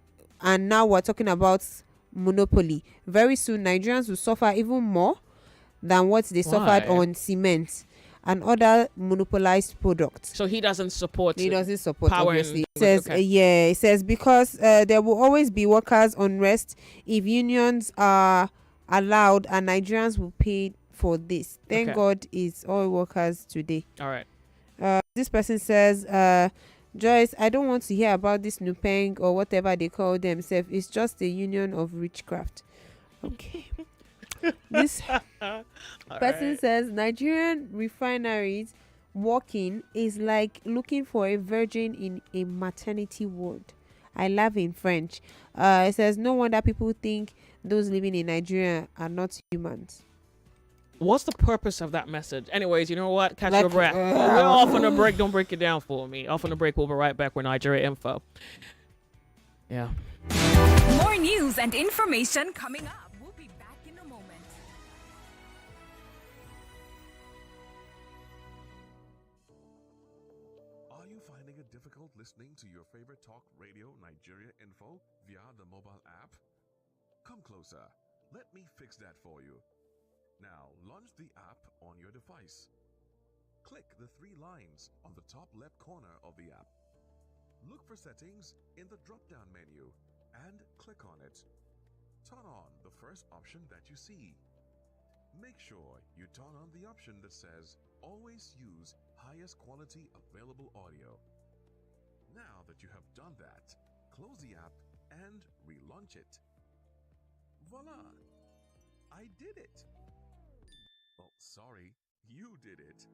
now we're talking about monopoly. Very soon Nigerians will suffer even more than what they suffered on cement and other monopolized products. So he doesn't support power, obviously. It says it says because there will always be workers unrest if unions are allowed, and Nigerians will pay for this. Thank God it's all workers today. All right. This person says, Joyce, I don't want to hear about this Nupeng or whatever they call themselves. It's just a union of witchcraft. Okay. This person says Nigerian refineries working is like looking for a virgin in a maternity ward. I laugh in French. It says no wonder people think those living in Nigeria are not humans. What's the purpose of that message? Anyways, you know what? Catch your breath. We're off on a break. Don't break it down for me. Off on a break. We'll be right back with Nigeria Info. Yeah. More news and information coming up. We'll be back in a moment. Are you finding it difficult listening to your favorite talk radio, Nigeria Info, via the mobile app? Come closer. Let me fix that for you. Now, launch the app on your device. Click the three lines on the top left corner of the app. Look for settings in the drop-down menu and click on it. Turn on the first option that you see. Make sure you turn on the option that says always use highest quality available audio. Now that you have done that, close the app and relaunch it. Voila! I did it! Oh, sorry, you did it.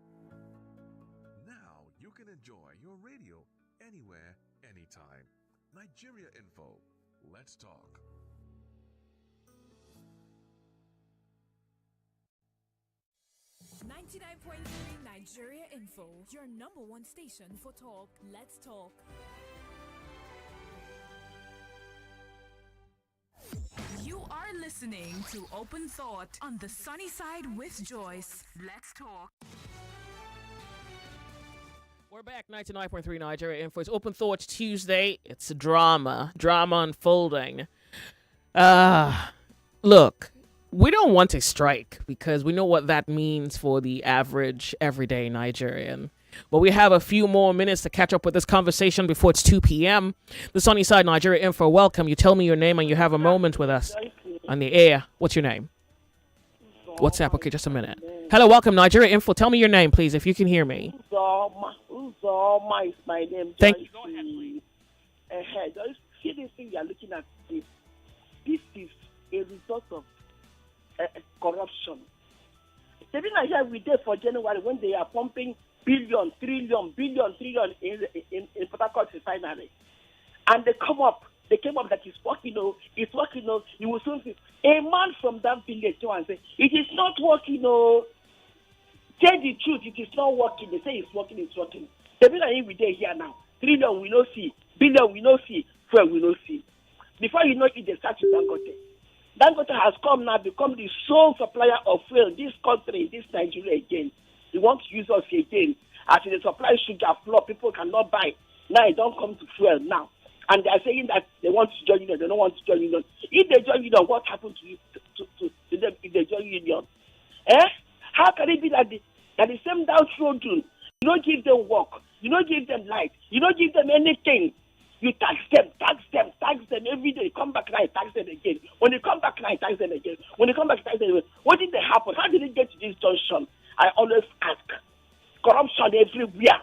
Now you can enjoy your radio anywhere, anytime. Nigeria Info. Let's talk. 99.3 Nigeria Info, your number one station for talk. Let's talk. You are listening to Open Thought on the Sunny Side with Joyce. Let's talk. We're back, 99.3 Nigeria Info. It's Open Thought Tuesday. It's drama unfolding. Look, we don't want a strike because we know what that means for the average, everyday Nigerian. But we have a few more minutes to catch up with this conversation before it's 2 p.m. The Sunny Side Nigeria Info, welcome. You tell me your name and you have a moment with us on the air. What's your name? WhatsApp. Okay, just a minute. Hello, welcome, Nigeria Info. Tell me your name, please, if you can hear me. Uzoma is my name. Thank you. Joyce, see this thing you are looking at. This is a result of corruption. The reason I hear we did for January when they are pumping billion, trillion in Port Harcourt refinery, and they came up that it's working. It's working. You will soon see a man from that village go and say it is not working. Tell the truth, it is not working. They say it's working. The reason we did here now, trillion we no see, billion we no see, fuel we no see. Before you know it, they start with Dangote. Dangote has come now, become the sole supplier of fuel in this country, this Nigeria again. He wants to use us again. As they supply sugar, flour, people cannot buy. Now it don't come to fuel now. And they are saying that they want to join union, they don't want to join union. If they join union, what happens to them if they join union? How can it be that the same downtrodden, you don't give them work, you don't give them light, you don't give them anything. You tax them every day. You come back now, you tax them again. When you come back now, you tax them again. When you come back, you tax them again. What did they happen? How did it get to this junction? I always ask. Corruption everywhere.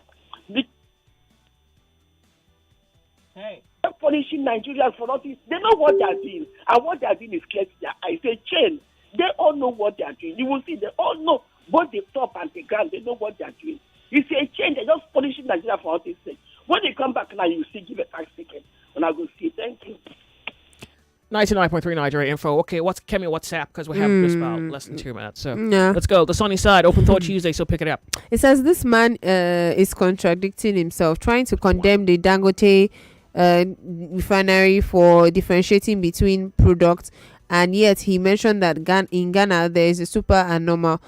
They're punishing Nigerians for nothing. They know what they are doing. And what they are doing is clear to their eyes. It's a chain. They all know what they are doing. You will see, they all know both the top and the ground. They know what they are doing. It's a chain. They're just punishing Nigeria for nothing. When they come back now, you see, give a tax ticket. When I go see, thank you. 99.3 Nigeria Info. Okay, Kemi, WhatsApp, because we have just about less than 2 minutes. So Yeah. let's go. The Sunny Side, Open Thought Tuesday, so pick it up. It says this man is contradicting himself, trying to condemn the Dangote refinery for differentiating between products, and yet he mentioned that in Ghana there is a super and normal.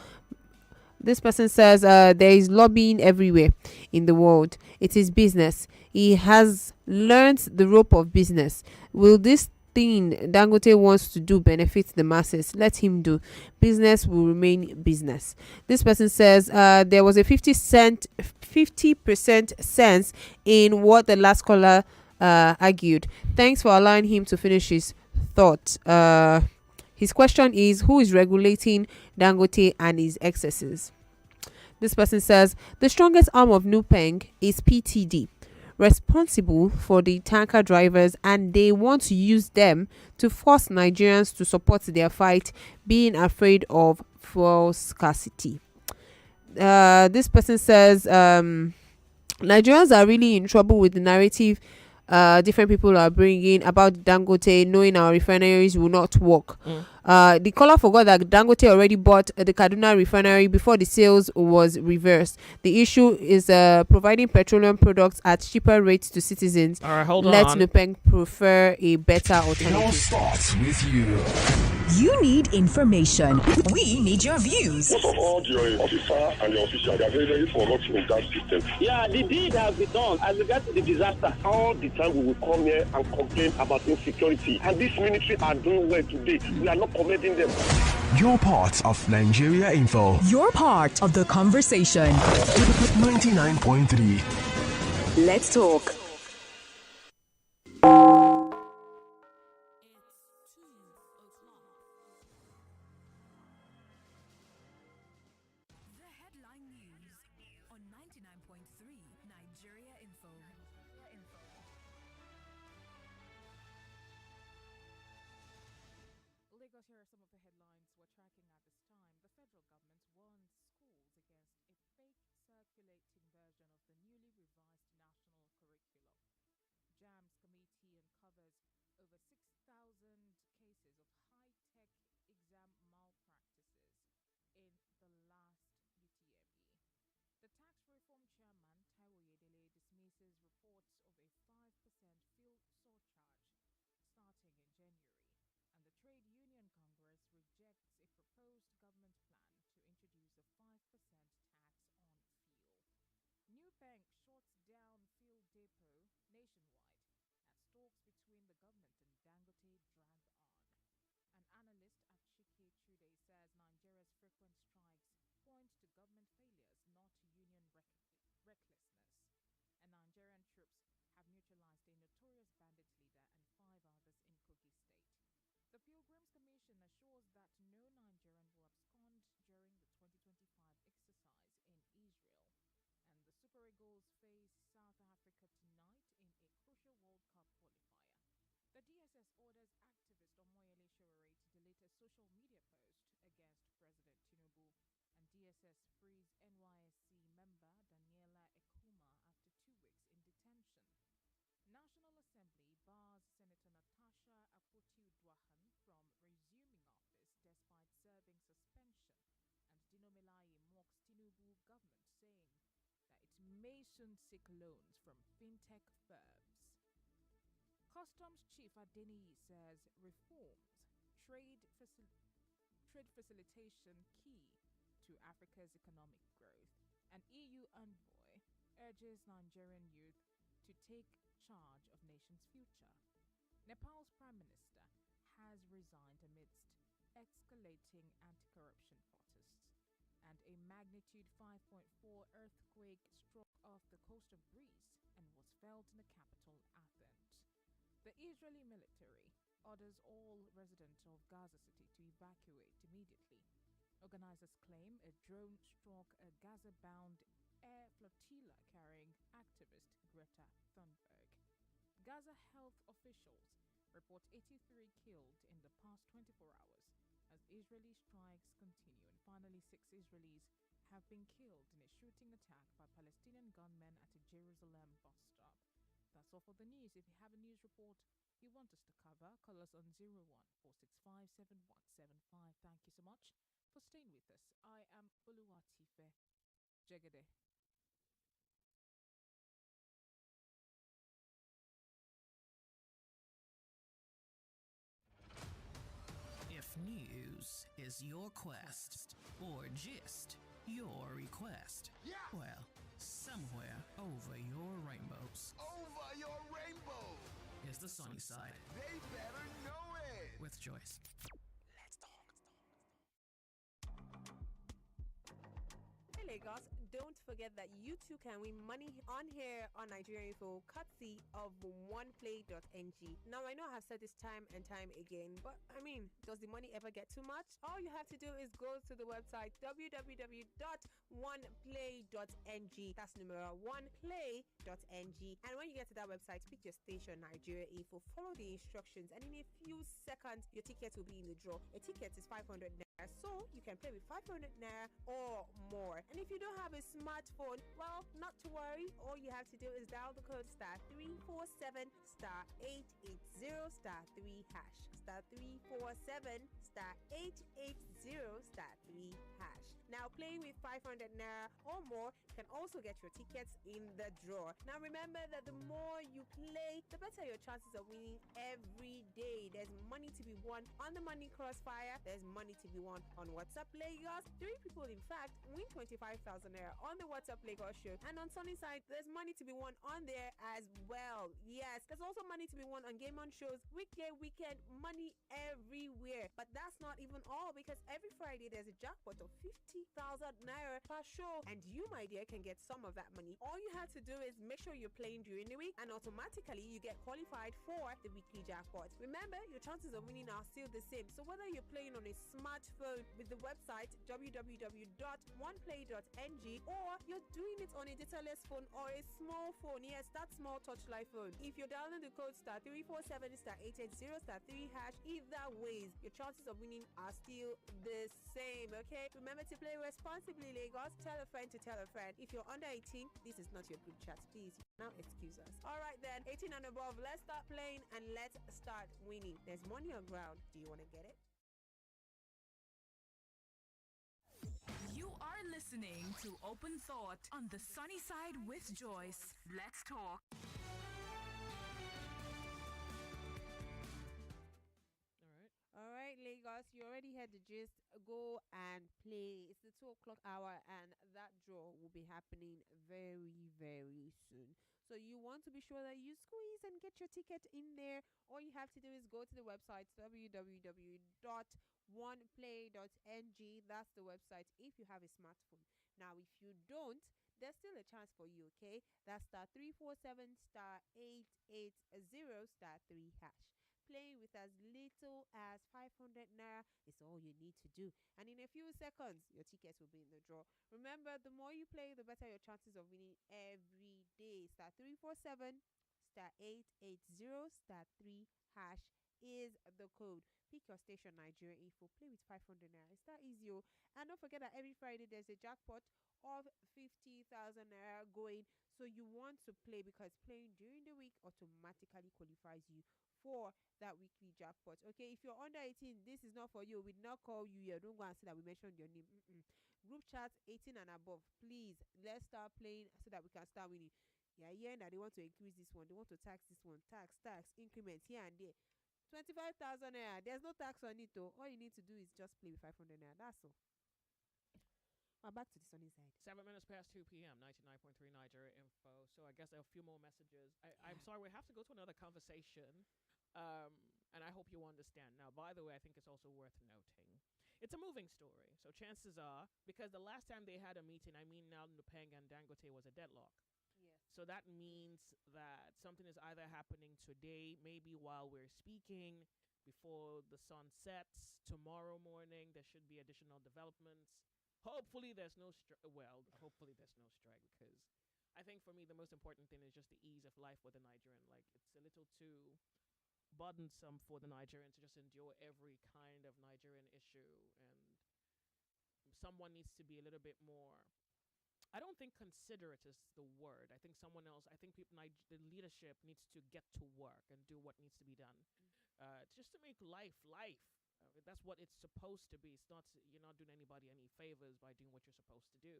This person says there is lobbying everywhere in the world. It is business. He has learned the rope of business. Will this thing Dangote wants to do benefit the masses? Let him do. Business will remain business. This person says there was a 50% sense in what the last caller argued. Thanks for allowing him to finish his thought. His question is, who is regulating Dangote and his excesses? This person says, the strongest arm of Nupeng is PTD, responsible for the tanker drivers, and they want to use them to force Nigerians to support their fight, being afraid of fuel scarcity. This person says, Nigerians are really in trouble with the narrative different people are bringing about Dangote, knowing our refineries will not work. The caller forgot that Dangote already bought the Kaduna refinery before the sales was reversed. The issue is providing petroleum products at cheaper rates to citizens. All right, hold Let on. Nupeng prefer a better alternative. It all starts with you. You need information. We need your views. Most of all, your officer and your official, they are very, very corrupt in that system. Yeah, the deed has been done as regards to the disaster. All the time we will come here and complain about insecurity. And this military are doing well today. We are not commending them. You're part of Nigeria Info. You're part of the conversation. 99.3. Let's talk. faces reports of a 5% fuel surcharge starting in January, and the Trade Union Congress rejects a proposed government plan to introduce a 5% tax on fuel. New Bank shuts down fuel depot nationwide as talks between the government and Dangote drag on. An analyst at Chike Chude says Nigeria's frequent strikes point to government failures, not union recklessness. And Nigerian troops have neutralized a notorious bandit leader and 5 others in Kogi State. The Pilgrims Commission assures that no Nigerian will abscond during the 2025 exercise in Israel. And the Super Eagles face South Africa tonight in a crucial World Cup qualifier. The DSS orders activist Omoyele Sowore to delete a social media post against President Tinubu, and DSS frees NYSC member Daniela Ekuma after 2 weeks in detention. National Assembly bars Senator Natasha Akpoti-Uduaghan from resuming office despite serving suspension, and Dino Melaye mocks Tinubu government, saying that it may soon seek loans from fintech firms. Customs Chief Adeniyi says reforms, trade facilitation key to Africa's economic growth. An EU envoy urges Nigerian youth to take charge of nation's future. Nepal's prime minister has resigned amidst escalating anti-corruption protests, and a magnitude 5.4 earthquake struck off the coast of Greece and was felt in the capital, Athens. The Israeli military orders all residents of Gaza City to evacuate immediately. Organizers claim a drone struck a Gaza-bound air flotilla carrying activist Greta Thunberg. Gaza health officials report 83 killed in the past 24 hours as Israeli strikes continue, and finally 6 Israelis have been killed in a shooting attack by Palestinian gunmen at a Jerusalem bus stop. That's all for the news. If you have a news report you want us to cover, call us on 01-465-7175. Thank you so much for staying with us. I am Oluwatife Jegede. If news is your quest, or gist your request, well, somewhere over your rainbows. Over your rainbow! Is the sunny side. They better know it! With Joyce. Let's talk. Hey Lagos, don't forget that you too can win money on here on Nigeria Info, courtesy of oneplay.ng. Now I know I have said this time and time again, but I mean, does the money ever get too much? All you have to do is go to the website www.oneplay.ng. That's number oneplay.ng. And when you get to that website, pick your station Nigeria Info, follow the instructions, and in a few seconds your ticket will be in the draw. A ticket is 500 naira. So you can play with 500 naira or more. And if you don't have a smartphone, well, not to worry. All you have to do is dial the code *347 *880 *3 hash. *347 *880 *3 hash. Now playing with 500 naira or more can also get your tickets in the draw. Now remember that the more you play, the better your chances of winning every day. There's money to be won on the Money Crossfire. There's money to be won on WhatsApp Lagos. 3 people, in fact, win 25,000 naira on the WhatsApp Lagos show. And on Sunnyside, there's money to be won on there as well. Yes, there's also money to be won on Game On shows, weekday, weekend, money everywhere. But that's not even all, because every Friday there's a jackpot of 50,000 naira per show. And you, my dear, can get some of that money. All you have to do is make sure you're playing during the week, and automatically you get qualified for the weekly jackpot. Remember, your chances of winning are still the same. So whether you're playing on a smartphone with the website www.oneplay.ng, or you're doing it on a dataless phone or a small phone, yes, that small touchlight phone. If you're dialing the code *347 *880 *3 hash, either ways, your chances of winning are still the same, okay? Remember to play responsibly, Lagos. Tell a friend to tell a friend. If you're under 18, this is not your group chat. Please, now excuse us. All right then, 18 and above, let's start playing and let's start winning. There's money on ground. Do you want to get it? You are listening listening to Open Thought on the Sunny Side with Joyce. Let's talk. All right, Lagos, you already had the gist. Go and play. It's the 2 o'clock hour, and that draw will be happening very, very soon. So you want to be sure that you squeeze and get your ticket in there. All you have to do is go to the website www.oneplay.ng. That's the website if you have a smartphone. Now, if you don't, there's still a chance for you, okay? That's *347 *880 *3#. Playing with as little as 500 naira is all you need to do. And in a few seconds, your tickets will be in the draw. Remember, the more you play, the better your chances of winning every day. *347 *880 *3# is the code. Pick your station, Nigeria Info. Play with 500 naira. It's that easy. And don't forget that every Friday there's a jackpot of 50,000 naira going. So you want to play, because playing during the week automatically qualifies you for that weekly jackpot. Okay, if you're under 18, this is not for you. We did not call you here. Don't go and say that we mentioned your name. Group chat 18 and above. Please, let's start playing so that we can start winning. Yeah, hearing that they want to increase this one, they want to tax this one, tax, increments here and there. 25,000 naira. There's no tax on it though. All you need to do is just play with 500 naira. That's all. Back to the sunny side. 7 minutes past 2 p.m. 99.3 Nigeria Info. So I guess there are a few more messages. I'm sorry, we have to go to another conversation. And I hope you understand. Now, by the way, I think it's also worth noting, it's a moving story. So chances are, because the last time they had a meeting, I mean now Nupeng and Dangote was a deadlock. Yeah. So that means that something is either happening today, maybe while we're speaking, before the sun sets, tomorrow morning, there should be additional developments. Hopefully there's no hopefully there's no strike, because I think for me the most important thing is just the ease of life for the Nigerian. Like, it's a little too burdensome for the Nigerian to just endure every kind of Nigerian issue, and someone needs to be a little bit more, I don't think considerate is the word. I think the leadership needs to get to work and do what needs to be done, just to make life. That's what it's supposed to be. It's not, you're not doing anybody any favors by doing what you're supposed to do.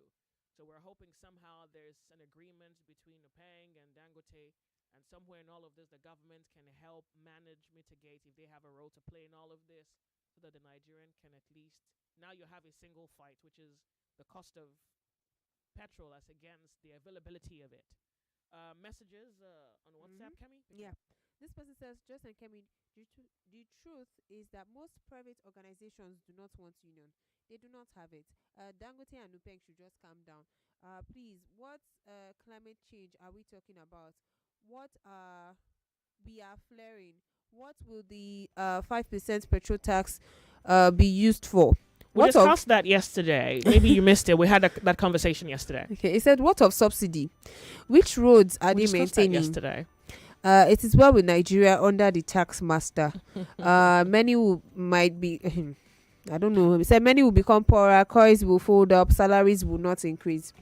So we're hoping somehow there's an agreement between Nupeng and Dangote, and somewhere in all of this, the government can help manage, mitigate, if they have a role to play in all of this, so that the Nigerian can at least, now you have a single fight, which is the cost of petrol as against the availability of it. Messages on WhatsApp, Kemi? Yeah. This person says, Joyce and Kemi, the truth is that most private organizations do not want union. They do not have it. Dangote and Nupeng should just calm down. Please, what climate change are we talking about? What we are flaring? What will the 5% petrol tax be used for? We discussed that yesterday. Maybe you missed it. We had that conversation yesterday. Okay, he said, what of subsidy? Which roads are they maintaining? Yesterday. It is well with Nigeria under the tax master. Many might be, I don't know. He said many will become poorer, coins will fold up, salaries will not increase.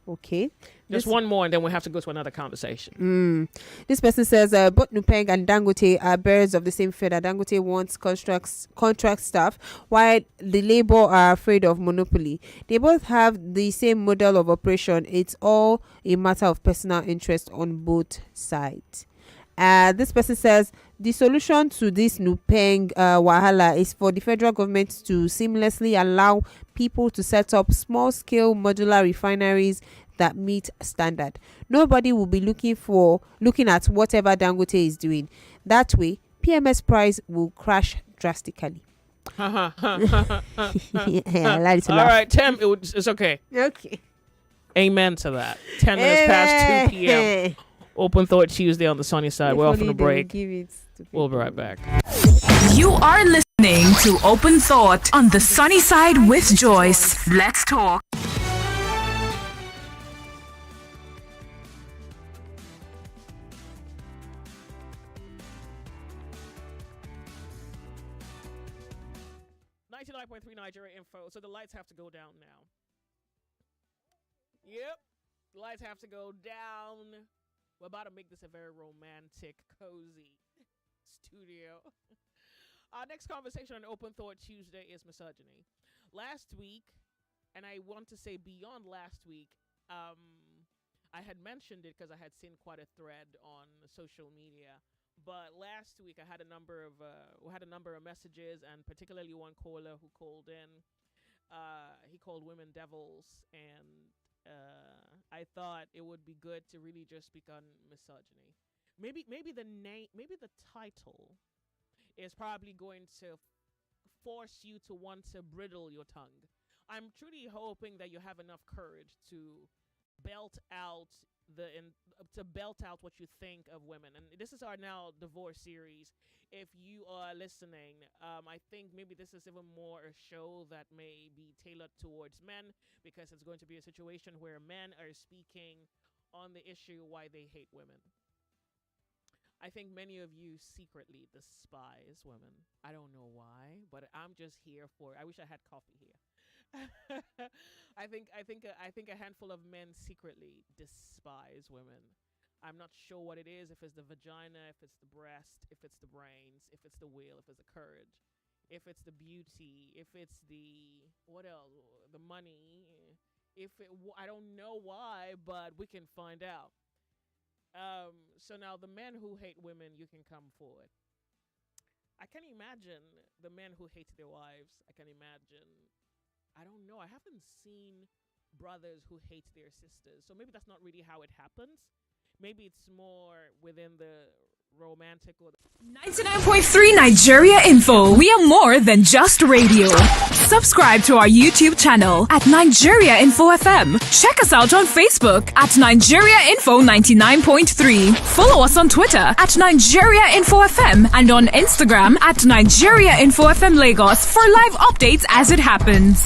Okay. Just one more, and then we have to go to another conversation. This person says, both Nupeng and Dangote are birds of the same feather. Dangote wants contract staff, while the labor are afraid of monopoly. They both have the same model of operation. It's all a matter of personal interest on both sides. This person says the solution to this Nupeng wahala is for the federal government to seamlessly allow people to set up small-scale modular refineries that meet standard. Nobody will be looking at whatever Dangote is doing. That way, PMS price will crash drastically. Yeah, I like to all laugh. right, Tim, it's okay. Okay. Amen to that. 10 minutes past 2 p.m. Open Thought Tuesday on the sunny side. We're off on a break. We'll be right back. You are listening to Open Thought on the sunny side with Joyce. Let's talk. .3 Nigeria Info. So the lights have to go down now. Yep. The lights have to go down. We're about to make this a very romantic, cozy studio. Our next conversation on Open Thought Tuesday is misogyny. Last week, And I want to say beyond last week, I had mentioned it because I had seen quite a thread on social media. But last week I had a number of messages, and particularly one caller who called in. He called women devils, and I thought it would be good to really just speak on misogyny. Maybe the title is probably going to force you to want to bridle your tongue. I'm truly hoping that you have enough courage to belt out what you think of women. And this is our now divorce series. If you are listening, I think maybe this is even more a show that may be tailored towards men, because it's going to be a situation where men are speaking on the issue why they hate women. I think many of you secretly despise women. I don't know why, but I'm just here for it. I wish I had coffee here. I think a handful of men secretly despise women. I'm not sure what it is, if it's the vagina, if it's the breast, if it's the brains, if it's the will, if it's the courage, if it's the beauty, if it's the, what else, the money, I don't know why, but we can find out. So now the men who hate women, you can come forward. I can imagine the men who hate their wives. I can imagine, I don't know, I haven't seen brothers who hate their sisters. So maybe that's not really how it happens. Maybe it's more within the romantic or 99.3 Nigeria Info. We are more than just radio. Subscribe to our YouTube channel at Nigeria Info FM. Check us out on Facebook at Nigeria Info 99.3. Follow us on Twitter at Nigeria Info FM and on Instagram at Nigeria Info FM Lagos for live updates as it happens.